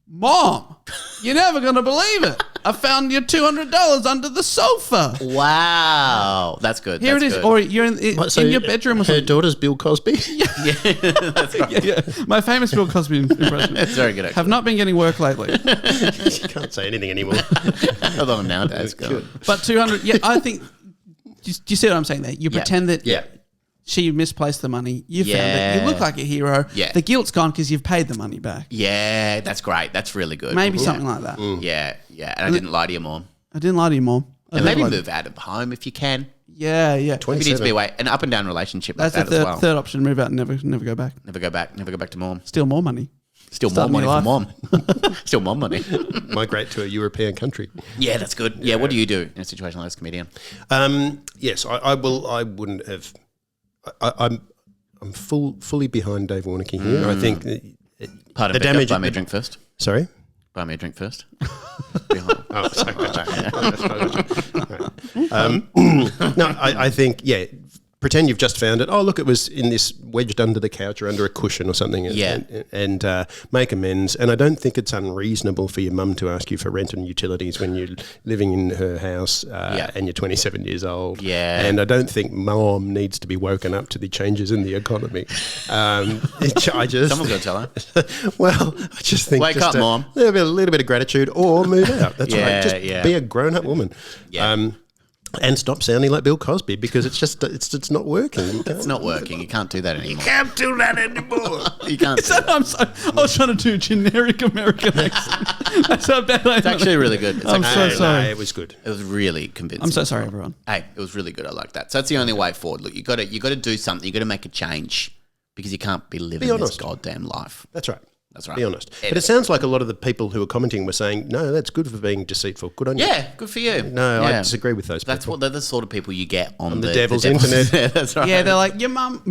Mom, you're never going to believe it. I found your $200 under the sofa. Wow. That's good. Here That's it is. good. Or you're in your bedroom or Her something. daughter's Bill Cosby. That's right. Yeah. My famous Bill Cosby impression. It's very good, actually. Have not been getting work lately. You can't say anything anymore. Although nowadays, God. But 200, yeah, I think, do you see what I'm saying there? You pretend that Yeah. she misplaced the money. You found it. Yeah. You look like a hero. Yeah. The guilt's gone because you've paid the money back. Yeah, that's great. That's really good. Maybe something like that. Yeah. And I didn't lie to your mom. I didn't lie to you, Mom. I And didn't maybe lie to move out of home if you can. Yeah. If you need to be away. An up and down relationship like That's that the as well. third option. Move out and never go back. Never go back to mom. Steal more money. Still Start more a new money for mom. Still mom money. Migrate to a European country. Yeah, that's good. Yeah, what do you do in a situation like this, comedian? Yes, I will. I wouldn't have. I'm fully behind Dave Warneke here. I think Pardon, the Becca, damage. buy me a drink first. Sorry. Buy me a drink first. Oh, sorry. No, I think pretend you've just found it. Oh, look, it was in this wedged under the couch or under a cushion or something. And make amends. And I don't think it's unreasonable for your mum to ask you for rent and utilities when you're living in her house and you're 27 years old. Yeah. And I don't think mom needs to be woken up to the changes in the economy. Someone's got to tell her. Well, I just think Wake up, Mom. A little bit of gratitude or move out. That's right. Just be a grown-up woman. Yeah. And stop sounding like Bill Cosby because it's not working. It's not working. You can't do that anymore. You can't do that anymore. You can't. I was trying to do a generic American accent. That's how bad I am. It's actually really good. I'm so sorry. No, it was good. It was really convincing. I'm so sorry, everyone. Hey, it was really good. I like that. So that's the only way forward. Look, you got to do something. You got to make a change because you can't be living this goddamn life. That's right. That's right. Be honest. But it sounds like a lot of the people who were commenting were saying, no, that's good for being deceitful. Good on you. Yeah, good for you. No, I disagree with those That's people. what they're the sort of people you get on the devil's internet. That's right. Yeah, they're like, your mom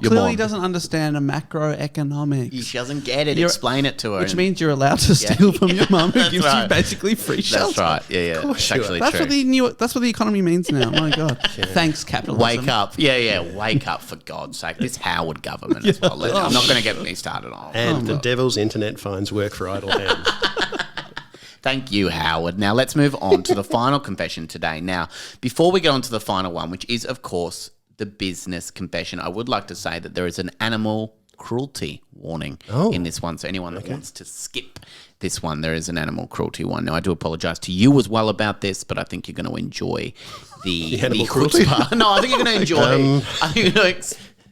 clearly doesn't understand a macroeconomics. She doesn't get it. Explain it to her. Which means you're allowed to steal from your mum who gives you basically free shelter. That's right. Yeah. That's actually that's true. That's what the economy means now. My God. Thanks, capitalism. Wake up. Yeah. Wake up, for God's sake. This Howard government as well. I'm not going to get me started on. And the devil's internet finds work for idle hands. Thank you, Howard. Now, let's move on to the final confession today. Now, before we get on to the final one, which is, of course, the business confession, I would like to say that there is an animal cruelty warning in this one. So anyone that wants to skip this one, there is an animal cruelty one. Now, I do apologise to you as well about this, but I think you're going to enjoy the animal cruelty part. No, I think you're going to enjoy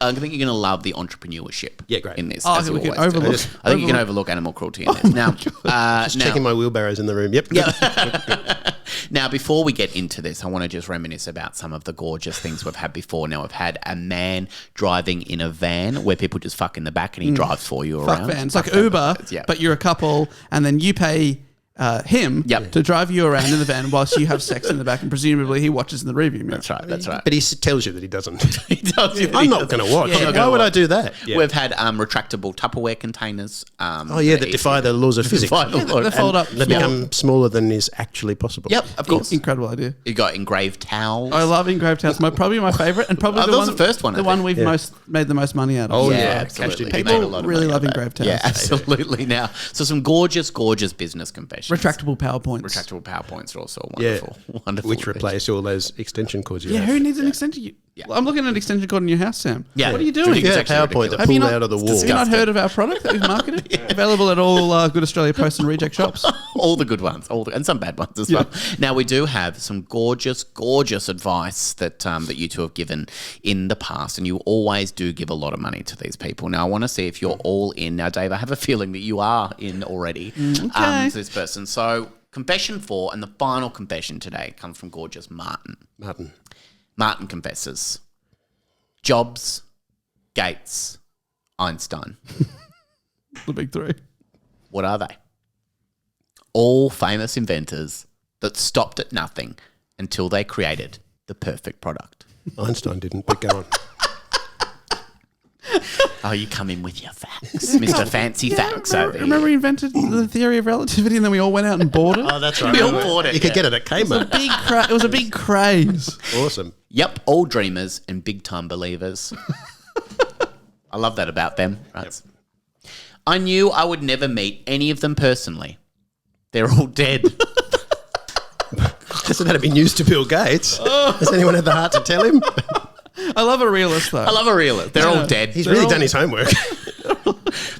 I think you're going to love the entrepreneurship in this. I think you can overlook animal cruelty in this. Now, just checking my wheelbarrows in the room. Yep. Now, before we get into this, I want to just reminisce about some of the gorgeous things we've had before. Now, we've had a man driving in a van where people just fuck in the back and he drives for you around. It's like Uber, but you're a couple and then you pay him to drive you around in the van whilst you have sex in the back and presumably he watches in the rearview mirror. That's right. But he tells you that he doesn't. He tells you that I'm not going to watch. Why would I do that? We've had retractable Tupperware containers. That defy the laws of physics. They fold up. They become smaller than is actually possible. Yep, of course. Incredible idea. You got engraved towels. I love engraved towels. Probably my favourite and probably the first one. The one we've made the most money out of. Oh, yeah, absolutely. People really love engraved towels. Yeah, absolutely. Now, so some gorgeous business confessions. Retractable PowerPoints. Retractable PowerPoints are also wonderful. Which replace all those extension cords you have. Who needs an extension? I'm looking at an extension cord in your house, Sam. Yeah. What are you doing? Yeah, PowerPoint that pull out of the wall. Have you not heard of our product that we've marketed? Available at all Good Australia Post and Reject shops. All the good ones, and some bad ones as well. Now, we do have some gorgeous advice that you two have given in the past, and you always do give a lot of money to these people. Now, I want to see if you're all in. Now, Dave, I have a feeling that you are in already to this person. So, confession 4 and the final confession today comes from gorgeous Martin. Martin confesses. Jobs, Gates, Einstein. The big three. What are they? All famous inventors that stopped at nothing until they created the perfect product. Einstein didn't, but go on. Oh, you come in with your facts, Mr. Fancy Facts over here. Remember he invented the theory of relativity and then we all went out and bought it? Oh, that's right. We all bought it. You could get it at Kmart. It was a big craze. Awesome. Yep, all dreamers and big-time believers. I love that about them. Right. Yep. I knew I would never meet any of them personally. They're all dead. Hasn't that been news to Bill Gates? Has anyone had the heart to tell him? I love a realist, though. I love a realist. They're all dead. He's really done his homework.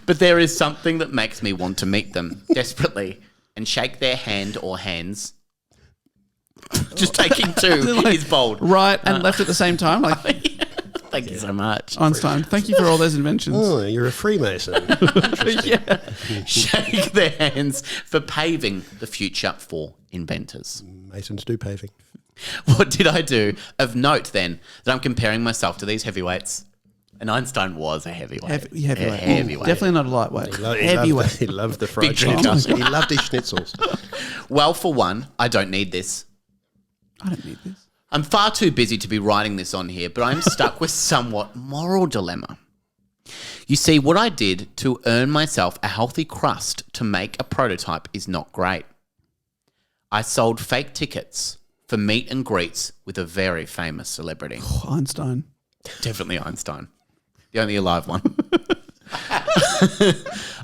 But there is something that makes me want to meet them desperately and shake their hand or hands. Just taking two is bold. Right and left at the same time. Thank you so much. Einstein, thank you for all those inventions. Oh, you're a Freemason. Shake their hands for paving the future for inventors. Masons do paving. What did I do of note then that I'm comparing myself to these heavyweights? And Einstein was a heavyweight. Heavyweight. Definitely not a lightweight. He loved the fried chicken. He loved his schnitzels. Well, for one, I don't need this. I don't need this. I'm far too busy to be writing this on here, but I'm stuck with somewhat moral dilemma. You see, what I did to earn myself a healthy crust to make a prototype is not great. I sold fake tickets for meet and greets with a very famous celebrity. Einstein. Definitely Einstein. The only alive one.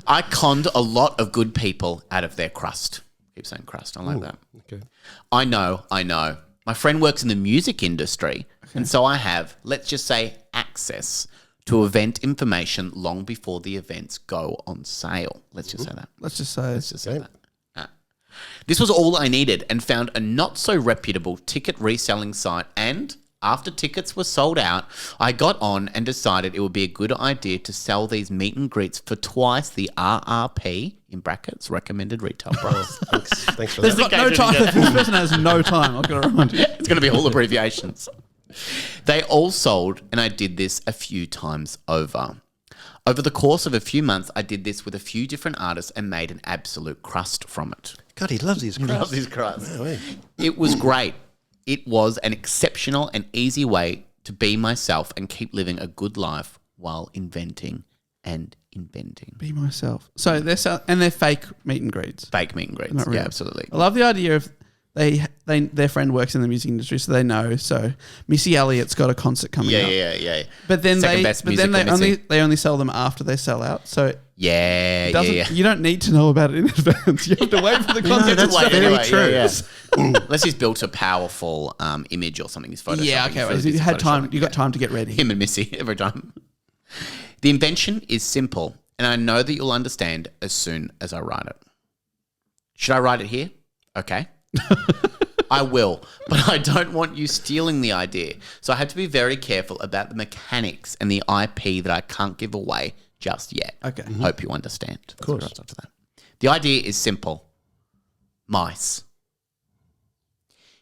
I conned a lot of good people out of their crust. Keep saying crust. I like that. Okay. I know. My friend works in the music industry, and so I have, let's just say, access to event information long before the events go on sale. Let's just say that. Let's just say that. This was all I needed and found a not so reputable ticket reselling site, and after tickets were sold out, I got on and decided it would be a good idea to sell these meet and greets for twice the RRP, in brackets, recommended retail price. Thanks for There's that. got no time. This person has no time. I've got to remind you. It's going to be all abbreviations. They all sold, and I did this a few times over. Over the course of a few months, I did this with a few different artists and made an absolute crust from it. God, he loves his crust. Wow, it was great. It was an exceptional and easy way to be myself and keep living a good life while inventing and inventing. Be myself. So they're fake meet and greets. Fake meet and greets. Not real. Yeah, absolutely. I love the idea of their friend works in the music industry, so they know. So Missy Elliott's got a concert coming up. Yeah. But then Missy. they only sell them after they sell out. So yeah. You don't need to know about it in advance. You have to wait for the concert. that's very true. Yeah. Unless he's built a powerful image or something. He's photoshopping. Yeah, okay. Well, you had time. You got time to get ready. Him and Missy every time. The invention is simple, and I know that you'll understand as soon as I write it. Should I write it here? Okay. I will, but I don't want you stealing the idea. So I have to be very careful about the mechanics and the IP that I can't give away just yet. Okay. Hope you understand. Of course. After that. The idea is simple. Mice.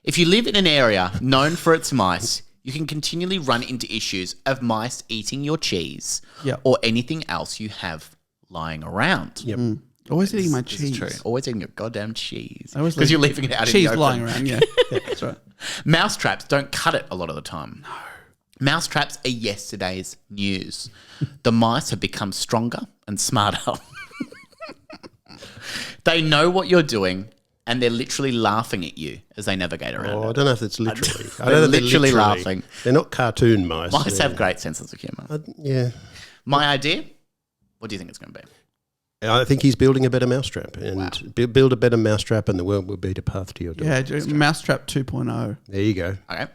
If you live in an area known for its mice, you can continually run into issues of mice eating your cheese or anything else you have lying around. Yep. Always eating my This cheese. is true. Always eating your goddamn cheese. I always Because leave you're leaving it out in the cheese open. lying around. Yeah, that's right. Mouse traps don't cut it a lot of the time. No. Mouse traps are yesterday's news. The mice have become stronger and smarter. They know what you're doing, and they're literally laughing at you as they navigate around. Oh, I don't know if it's literally. I They're don't know if literally laughing. They're not cartoon mice. Mice have great senses of humour. Yeah. My idea? What do you think it's going to be? I think he's building a better mousetrap, and build a better mousetrap, and the world will beat a path to your door. Yeah, Mousetrap 2.0. There you go. Okay.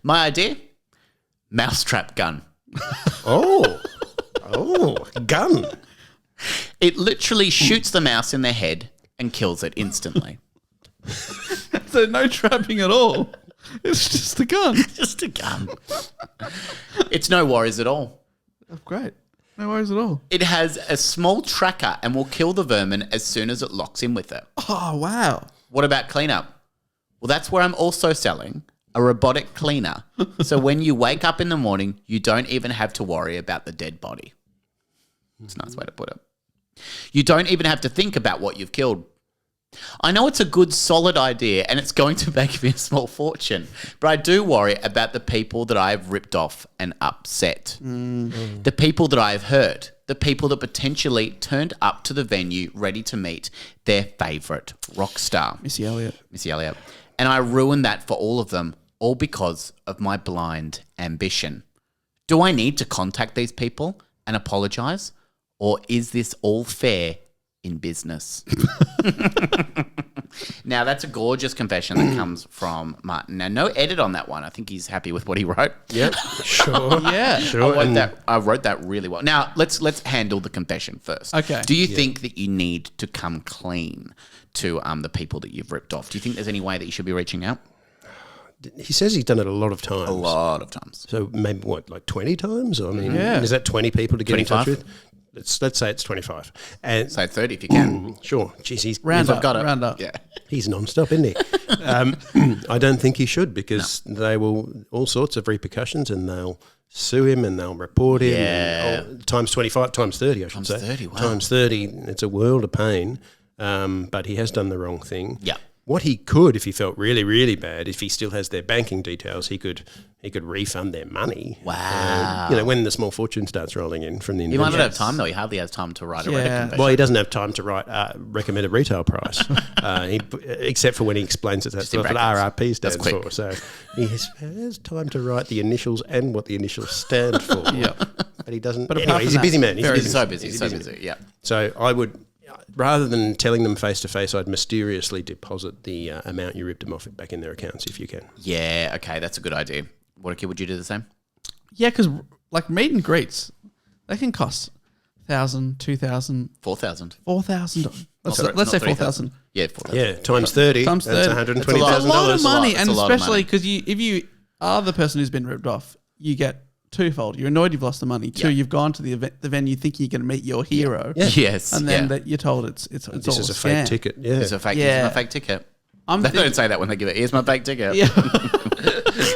My idea? Mousetrap gun. Oh, gun. It literally shoots the mouse in the head and kills it instantly. So no trapping at all. It's just a gun. Just a gun. It's no worries at all. Oh, great. No worries at all. It has a small tracker and will kill the vermin as soon as it locks in with it. Oh, wow. What about cleanup? Well, that's where I'm also selling a robotic cleaner. So when you wake up in the morning, you don't even have to worry about the dead body. It's a nice way to put it. You don't even have to think about what you've killed. I know it's a good, solid idea and it's going to make me a small fortune, but I do worry about the people that I've ripped off and upset. The people that I've hurt. The people that potentially turned up to the venue ready to meet their favourite rock star. Missy Elliott. And I ruined that for all of them, all because of my blind ambition. Do I need to contact these people and apologise? Or is this all fair in business? Now, that's a gorgeous confession that comes from Martin. Now, no edit on that one. I think he's happy with what he wrote. Yep, sure. Yeah. Sure. I wrote that really well. Now, let's handle the confession first. Okay. Do you think that you need to come clean to the people that you've ripped off? Do you think there's any way that you should be reaching out? He says he's done it a lot of times. A lot of times. So maybe, like 20 times? I mean, Yeah. is that 20 people to get 25? in touch with? Let's say it's 25. And So 30 if you can. sure. Jeez, he's Round up. got it. Round up. Yeah. He's non-stop, isn't he? I don't think he should, because they will all sorts of repercussions, and they'll sue him and they'll report him. Yeah. And, times 25, times 30, I should say. 30, wow. Times 30, it's a world of pain. But he has done the wrong thing. Yeah. What he could, if he felt really, really bad, if he still has their banking details, he could he could refund their money. Wow. When the small fortune starts rolling in from the He might invention. not have time, though. He hardly has time to write a Reddit confession. Well, he doesn't have time to write recommended retail price, except for when he explains that's what RRP stands for. So he has time to write the initials and what the initials stand for. But he doesn't. But anyway, he's a busy man. He's so busy. Yeah. So I would, rather than telling them face to face, I'd mysteriously deposit the amount you ripped them off back in their accounts if you can. Yeah. Okay, that's a good idea. Warneke, would you do the same? Yeah, because like meet and greets, they can cost $1,000, $2,000, $4,000. $4,000. Not Let's say 4,000. $4,000. Yeah, 4,000. Yeah, times 30. Times 30. That's $120,000. It's a lot of money, That's and a lot of especially money. because if you are the person who's been ripped off, you get twofold. You're annoyed you've lost the money. Two, you've gone to the venue thinking you're going to meet your hero. Yeah. Yes. And then that you're told it's This all is a scam. fake ticket. Yeah. It's a fake. Yeah. Here's my fake ticket. They don't say that when they give it. Here's my fake ticket. Yeah.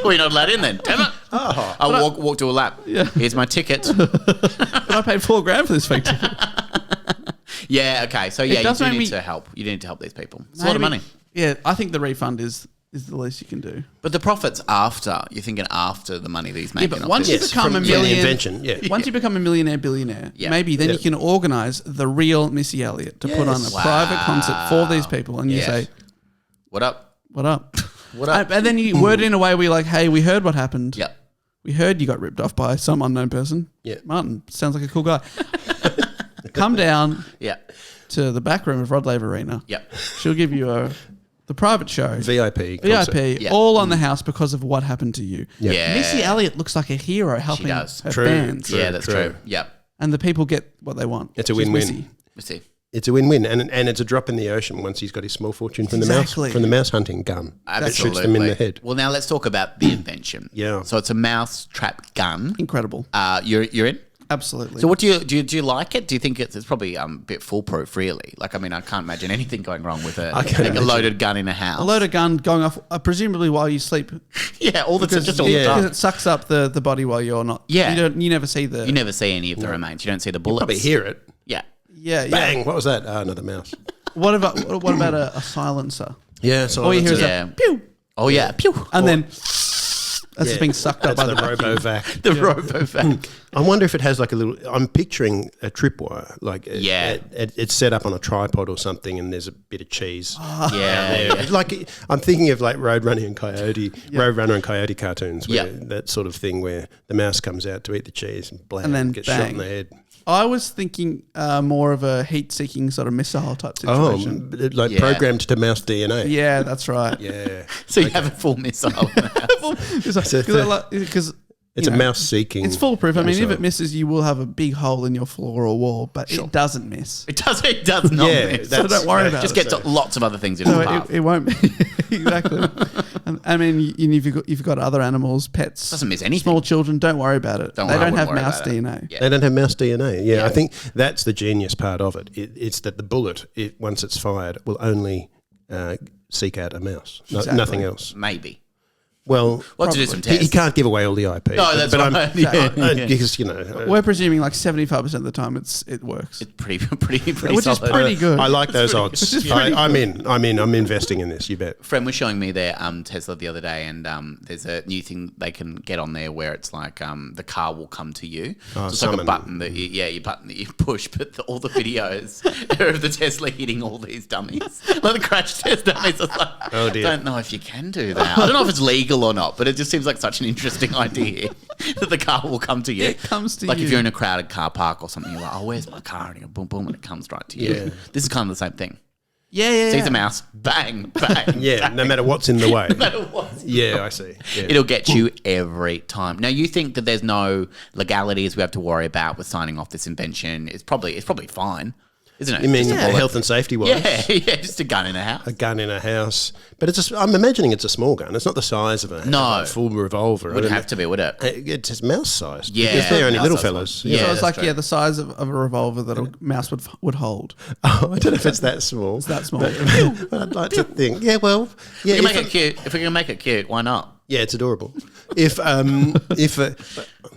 Well, you're not allowed in then. Damn it. Oh. I walk to a lap. Yeah. Here's my ticket. But I paid $4,000 for this fake ticket. Yeah. Okay. So yeah, you does do make need me- to help. You need to help these people. It's a lot of money. Yeah, I think the refund is the least you can do. But the profits after, you're thinking after the money that he's making. but off once this. you become a the millionaire, invention, yeah. once you become a millionaire, billionaire, Yeah. maybe then Yeah. you can organise the real Missy Elliott to put on a Yes. private concert for these people, and you Yes. say, What up? "What up?" What up? And then you word it in a way where you're like, "Hey, we heard what happened. Yep. We heard you got ripped off by some unknown person. Yeah. Martin sounds like a cool guy. Come down Yeah. to the back room of Rod Laver Arena. Yep. She'll give you the private show." VIP. concert. VIP, Yeah. all on the house because of what happened to you. Yeah. Yeah. Missy Elliott looks like a hero helping does. her True. fans. Yeah, that's True. true. Yep. And the people get what they want. It's a She's win-win. Missy. Let's see. It's a win-win, and it's a drop in the ocean once he's got his small fortune from Exactly. the mouse hunting gun that shoots them in the head. Well, now let's talk about the invention. Yeah. So it's a mouse trap gun. Incredible. You're in. Absolutely. So what do you like it? Do you think it's probably a bit foolproof? Really? Like, I mean, I can't imagine anything going wrong with a loaded gun in a house. a load of gun going off, presumably while you sleep. Yeah, all the Because just all because the it sucks up the body while you're not. Yeah. You never see the. You never see any of the remains. You don't see the bullets. Probably hear it. Yeah. Yeah, yeah. Bang! What was that? Ah, another mouse. What about a silencer? Yeah. So All you hear is Yeah. a pew, Oh yeah. Pew. and then that's just being sucked up by the the vacuum. RoboVac. The RoboVac. I wonder if it has like a little. I'm picturing a tripwire, like Yeah. it's set up on a tripod or something, and there's a bit of cheese. Yeah. There. Like I'm thinking of like Roadrunner and Coyote cartoons, where Yeah. that sort of thing where the mouse comes out to eat the cheese and blam, And then gets shot bang. in the head. I was thinking more of a heat-seeking sort of missile type Oh, situation. like Yeah. programmed to mouse DNA. Yeah, that's right. Yeah. So you have a full missile. In the house. Because It's a mouse seeking. it's foolproof. I mean, if missile. it misses, you will have a big hole in your floor or wall, but it doesn't miss. It does not Yeah, miss. So don't worry about Just it. get lots of other things in So its path. it won't be exactly. And, I mean, if you've got other animals, pets, Doesn't miss anything. small children, don't worry about it. I They don't wouldn't have worry mouse about it. DNA. Yeah. They don't have mouse DNA. Yeah, Yeah. I think that's the genius part of it. It's that the bullet, once it's fired, will only seek out a mouse, Exactly. nothing else. Maybe. Well, We'll have to do some he tests. can't give away all the IP. No, that's but right. Yeah. because We're presuming like 75% of the time it works. It's pretty Which is solid. pretty good. I like those odds. Which is pretty I'm in. I'm investing in this. You bet. Friend was showing me their Tesla the other day, and there's a new thing they can get on there where it's like the car will come to you. So it's like a summon. button that you button that you push, but all the videos are of the Tesla hitting all these dummies, like the crash test dummies. It's like, Oh, dear. I don't know if you can do that. I don't know if it's legal or not, but it just seems like such an interesting idea that the car will come to you. It comes to like you. if you're in a crowded car park or something, you're like, oh, where's my car? And you go boom, boom, and it comes right to you. Yeah. This is kind of the same thing. yeah. Sees a mouse, bang, bang. Yeah, no matter what's in the way. What? Yeah, I see. Yeah. It'll get you every time. Now, you think that there's no legalities we have to worry about with signing off this invention? It's probably fine, isn't it? You mean Just a bullet. health and safety wise? Yeah, just a gun in a house. A gun in a house, but I'm imagining it's a small gun. It's not the size of a full revolver. Wouldn't have to be, would it? It's just mouse sized. Yeah. because they're only Mouse little size fellas. one. Yeah. So it's that's like true. the size of a revolver that a mouse would hold. Oh, I don't know if it's that small. It's that small. But I'd like to think. Yeah, well, yeah. We can make it cute. If we're going to make it cute, why not? Yeah, it's adorable.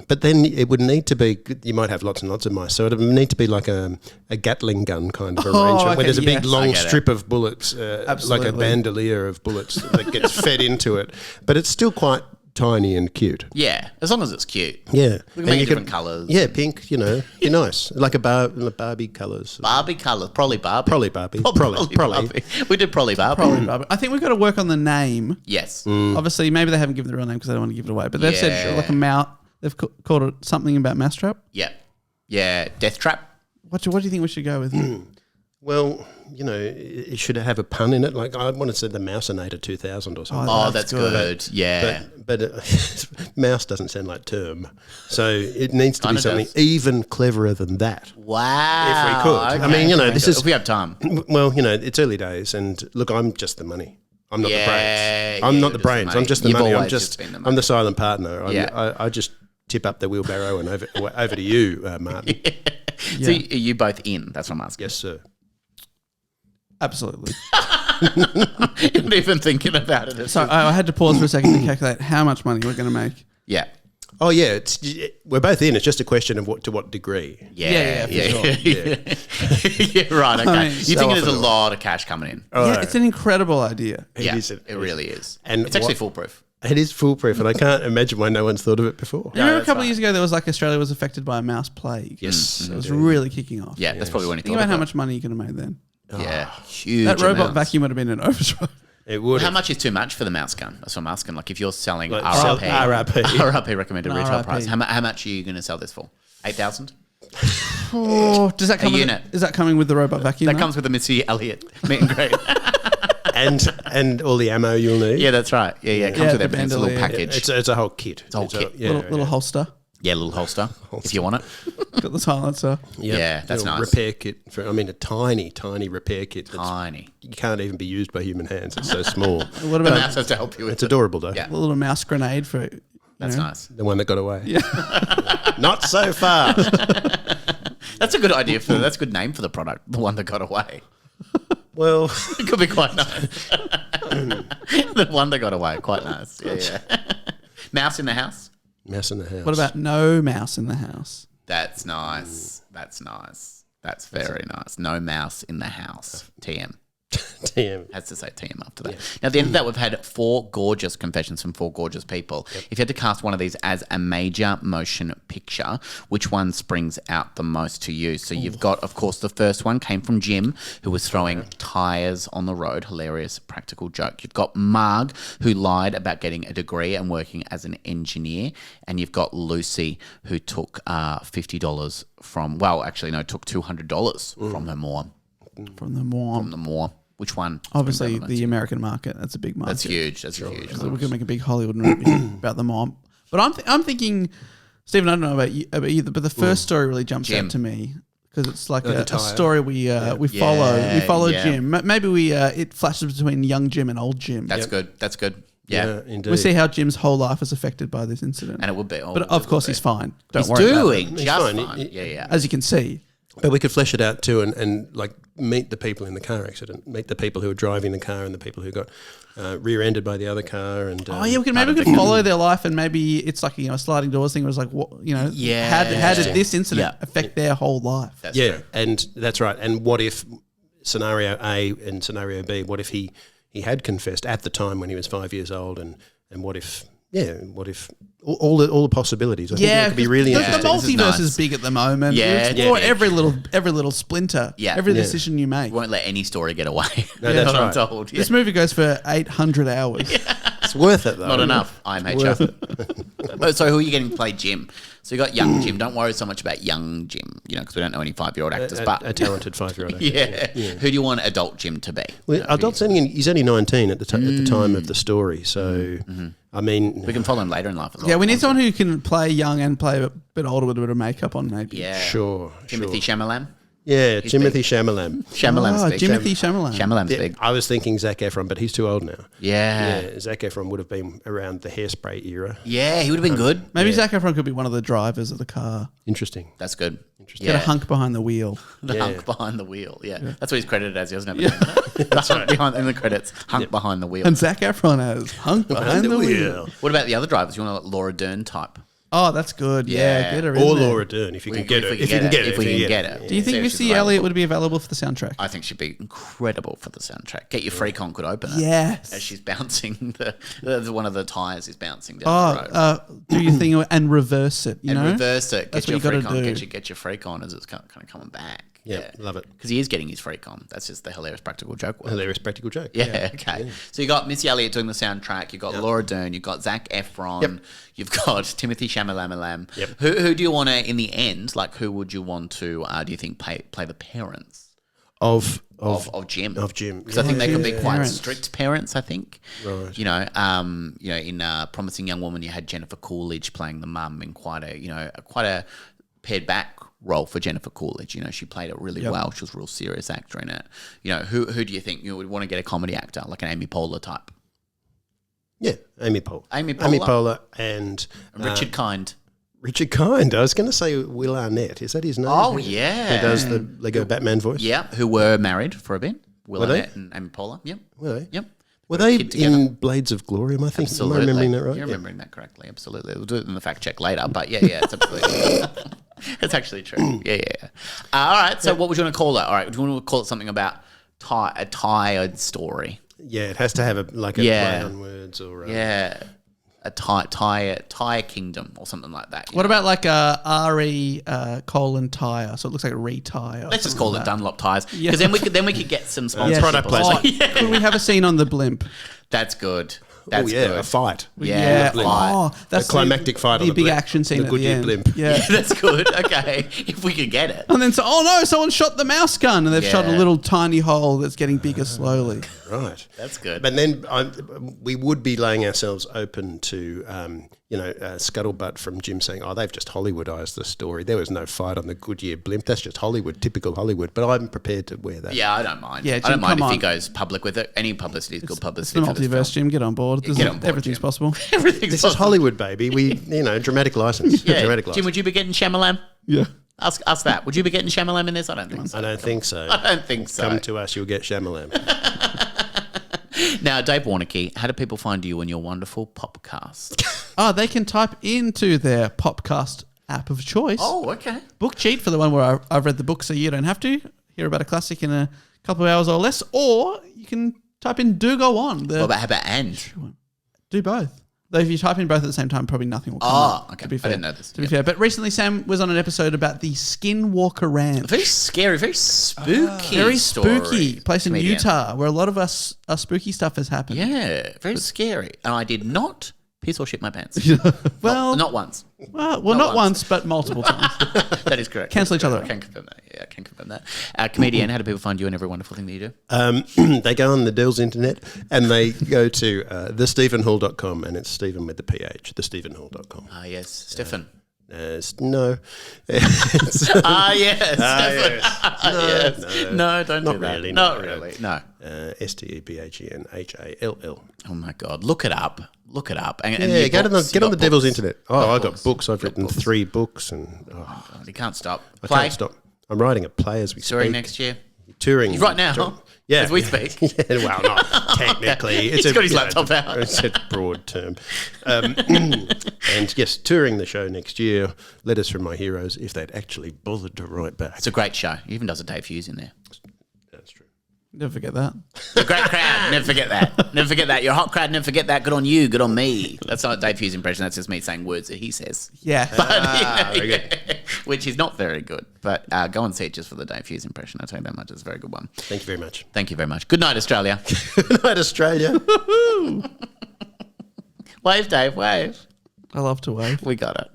But then it would need to be. You might have lots and lots of mice, so it would need to be like a Gatling gun kind of arrangement, okay, where there's a big yes. I long get it. strip of bullets, like a Absolutely. bandolier of bullets that gets fed into it. But it's still quite tiny and cute. Yeah, as long as it's cute. Yeah. We can make it different colours. Yeah, pink, be nice. Like Barbie colours. Barbie colours. Probably Barbie. Probably Barbie. Probably. We did probably Barbie. I think we've got to work on the name. Yes. Obviously, maybe they haven't given the real name because they don't want to give it away. But they've said like a mouse. They've called it something about Mousetrap. Yeah. Yeah. Death Trap. What do you think we should go with? Well, it should have a pun in it. Like I want to say the Mousinator 2000 or something. Oh, that's good. Yeah. But mouse doesn't sound like term. So it needs to be something even cleverer than that. Wow. If we could. Okay. I mean, this is... If we have time. Well, it's early days. And look, I'm just the money. I'm not the brains. I'm not the brains. I'm just the You've money. always been the money. I'm the silent partner. Yeah. I just tip up the wheelbarrow and over to you, Martin. So are you both in? That's what I'm asking. Yes, sir. Absolutely. You're not even thinking about it. So I had to pause for a second to calculate how much money we're going to make. Yeah. Oh yeah, we're both in. It's just a question of to what degree. Yeah. Sure. Yeah, right. Okay. I mean, you think there's a lot of cash coming in? Yeah, it's an incredible idea. It really is. And it's actually foolproof. It is foolproof, and I can't imagine why no one's thought of it before. You remember a couple of years ago, there was like Australia was affected by a mouse plague. Yes, it was really kicking off. Yeah, that's probably when he Think about how much money you could have made then. Yeah, huge. That robot vacuum would have been an overdrive. It would. How much is too much for the mouse gun? That's what I'm asking. Like if you're selling RRP recommended retail price, how much are you going to sell this for? 8,000. Oh, does that come? Is that coming with the robot vacuum? That comes with the Missy Elliott meet and greet. and all the ammo you'll need. Yeah, that's right. Yeah, it comes with everything. It's a little package. It's a whole kit. It's a whole kit. Little holster. Yeah, little holster if you want it. Got the silencer. Yeah, that's nice. Repair kit. A tiny repair kit. Tiny. You can't even be used by human hands. It's so small. What about the mouse has to help you with It's adorable though. Yeah. A little mouse grenade for it. That's nice. The one that got away. Yeah. Not so fast. That's a good idea that's a good name for the product. The one that got away. Well, it could be quite nice. The one that got away, quite nice. Yeah. Mouse in the house. Mouse in the house. What about no mouse in the house? That's nice. That's nice. That's very nice. No mouse in the house. TM. TM. Has to say TM after that. Yeah. Now, at the end of that, we've had 4 gorgeous confessions from 4 gorgeous people. Yep. If you had to cast one of these as a major motion picture, which one springs out the most to you? So you've got, of course, the first one came from Jim, who was throwing tyres on the road. Hilarious practical joke. You've got Marg, who lied about getting a degree and working as an engineer. And you've got Lucy, who took $50 from, took $200 from her mom. From the mom. Which one? Obviously, the American market. That's a big market. That's huge. That's huge. We're going to make a big Hollywood movie about the mom. But I'm thinking, Stephen, I don't know about you, but the first story really jumps out to me because it's like a story we follow. We follow Jim. Maybe it flashes between young Jim and old Jim. That's good. That's good. Yeah, indeed. We see how Jim's whole life is affected by this incident, and it would be. But of course, he's fine. He's doing just fine. Yeah. As you can see. But we could flesh it out too and like meet the people in the car accident, meet the people who were driving the car and the people who got rear-ended by the other car. And we could follow their life and maybe it's like a sliding doors thing. Where it's like how did this incident affect their whole life? That's true. And that's right. And what if scenario A and scenario B? What if he had confessed at the time when he was 5 years old? And what if? Yeah, what if all the possibilities? I think that could be really interesting. The multiverse is big at the moment. Yeah, explore every little splinter. Yeah, every decision you make. You won't let any story get away. No, that's right. I'm told. Yeah. This movie goes for 800 hours. It's worth it though. Not enough. I'm HR. So who are you getting to play Jim? So you got young Jim. Don't worry so much about young Jim, because we don't know any 5-year-old actors. But a talented 5-year-old actor. Yeah. Who do you want adult Jim to be? Well, adult setting. He's only 19 at the time of the story. So I mean, we can follow him later in life as well. Yeah, we need someone who can play young and play a bit older with a bit of makeup on, maybe. Yeah, sure. Timothy Chalamet. Yeah, Timothy Chalamet. Chalamet's big. Timothy Chalamet. Chalamet's big. I was thinking Zac Efron, but he's too old now. Yeah. Zac Efron would have been around the Hairspray era. Yeah, he would have been good. Maybe Zac Efron could be one of the drivers of the car. Interesting. That's good. Get a hunk behind the wheel. Hunk behind the wheel. Yeah. That's what he's credited as. He doesn't have a name. That's right. In the credits, hunk behind the wheel. And Zac Efron has hunk behind the wheel. What about the other drivers? You want a Laura Dern type? Oh, that's good. Yeah, get her in Or there. Laura Dern, if you can get her. If we can get her. Do you think Missy Elliott would be available for the soundtrack? I think she'd be incredible for the soundtrack. Get Your Freak On could open it. Yes. As she's bouncing, one of the tyres is bouncing down the road. Do your thing and reverse it, you know? Reverse it. That's Get Your what you Freak gotta On. do. Get your freak on as it's kind of coming back. Yeah, love it. Because he is getting his freak on. That's just the hilarious practical joke. Hilarious practical joke. Yeah, okay. Yeah. So you got Missy Elliott doing the soundtrack. You got Laura Dern. You got Zac Efron. Yep. You've got Timothy Chalamet. Yep. Who do you want to, in the end? Like, who would you want to? Do you think play the parents Of Jim? Of Jim. Because I think they can be quite Parents. strict parents. I think. Right. You know, in Promising Young Woman, you had Jennifer Coolidge playing the mum in quite a pared back role for Jennifer Coolidge. You know, she played it really well. She was a real serious actor in it. You know, who do you think you would want to get a comedy actor, like an Amy Poehler type? Yeah, Amy Poehler. Amy Poehler and Richard Kind. Richard Kind. I was going to say Will Arnett. Is that his name? Oh, yeah. Who does the Lego Batman voice? Yeah, who were married for a bit. Will Were they? Arnett and Amy Poehler. Yep. Were they? Yep. Were they Kid together. in Blades of Glory? Am I thinking? Am I remembering that right? You're remembering that correctly. Absolutely. We'll do it in the fact check later. But yeah, it's absolutely. It's actually true. Yeah. All right. So what would you want to call it? All right. Do you want to call it something about a tired story? Yeah, it has to have a play on words or a tire kingdom or something like that. What about like a RE tire? So it looks like a retire. Let's just call it that. Dunlop tires because then we could get some sponsorship. product placement. Could we have a scene on the blimp? That's good. That's good. good. A fight. Yeah, blimp. That's A climactic fight on the the big blimp. action scene The at Goodyear the end. blimp. Yeah. That's good. Okay, if we could get it. And then someone shot the mouse gun, and they've shot a Yeah. little tiny hole that's getting bigger slowly. Right. That's good. But then we would be laying ourselves open to, scuttlebutt from Jim saying, they've just Hollywoodized the story. There was no fight on the Goodyear blimp. That's just Hollywood, typical Hollywood. But I'm prepared to wear that. Yeah, I don't mind. Yeah, I Jim, don't mind come if he on. goes public with it. Any publicity is good It's publicity. the for this multiverse, film. Jim. Get on board. Get on board, Everything's Jim. possible. Everything's This is possible. Hollywood, baby. We, dramatic license. Yeah. Dramatic license. Jim, would you be getting Shyamalan? Yeah. Ask that. Would you be getting Shyamalan in this? I don't think so. I don't think so. I don't think so. Come to us, you'll get Shyamalan. Now, Dave Warneke, how do people find you and your wonderful podcast? They can type into their Popcast app of choice. Oh, okay. Book Cheat for the one where I've read the book, so you don't have to hear about a classic in a couple of hours or less. Or you can type in Do Go On. How about and? Do both. Though if you type in both at the same time, probably nothing will come up. Okay. To be I fair. didn't know this. To be fair. But recently, Sam was on an episode about the Skinwalker Ranch. Very scary, very spooky. Very story. spooky place in Comedian. Utah where a lot of us spooky stuff has happened. Yeah, very scary. And I did not piss or shit my pants. Well, not once. well, not once, but multiple times. That is correct. Cancel each other I out. can confirm that. Yeah, I can confirm that. Comedian, how do people find you and every wonderful thing that you do? They go on the Dell's internet and they go to thestephenhall.com, and it's Stephen with the PH, thestephenhall.com. Ah, yes. Stefan. No. Yes. Stefan. Yes. No, don't Not do that. really, Not no. really. No. STEPHENHALL. Oh, my God. Look it up. Look it up. And Yeah, your get on books. the You got devil's books. internet. Got I got books. I've Got written books. 3 books, and God, you can't stop. I Play. can't stop. I'm writing a play as we Touring speak. next year. Touring Right now. Yeah, As we speak. Yeah, well, not technically. He's got his laptop out. It's a broad term. And yes, touring the show next year. Letters from My Heroes, if they'd actually bothered to write back. It's a great show. He even does a Dave Hughes in there. That's true. Never forget that. A great crowd. Never forget that. Never forget that. You're a hot crowd. Never forget that. Good on you. Good on me. That's not a Dave Hughes impression. That's just me saying words that he says. Yeah. Very good. Which is not very good. But go and see it just for the Dave Hughes impression. I'll tell you that much. It's a very good one. Thank you very much. Thank you very much. Good night, Australia. Good night, Australia. Wave, Dave. Wave. I love to wave. We got it.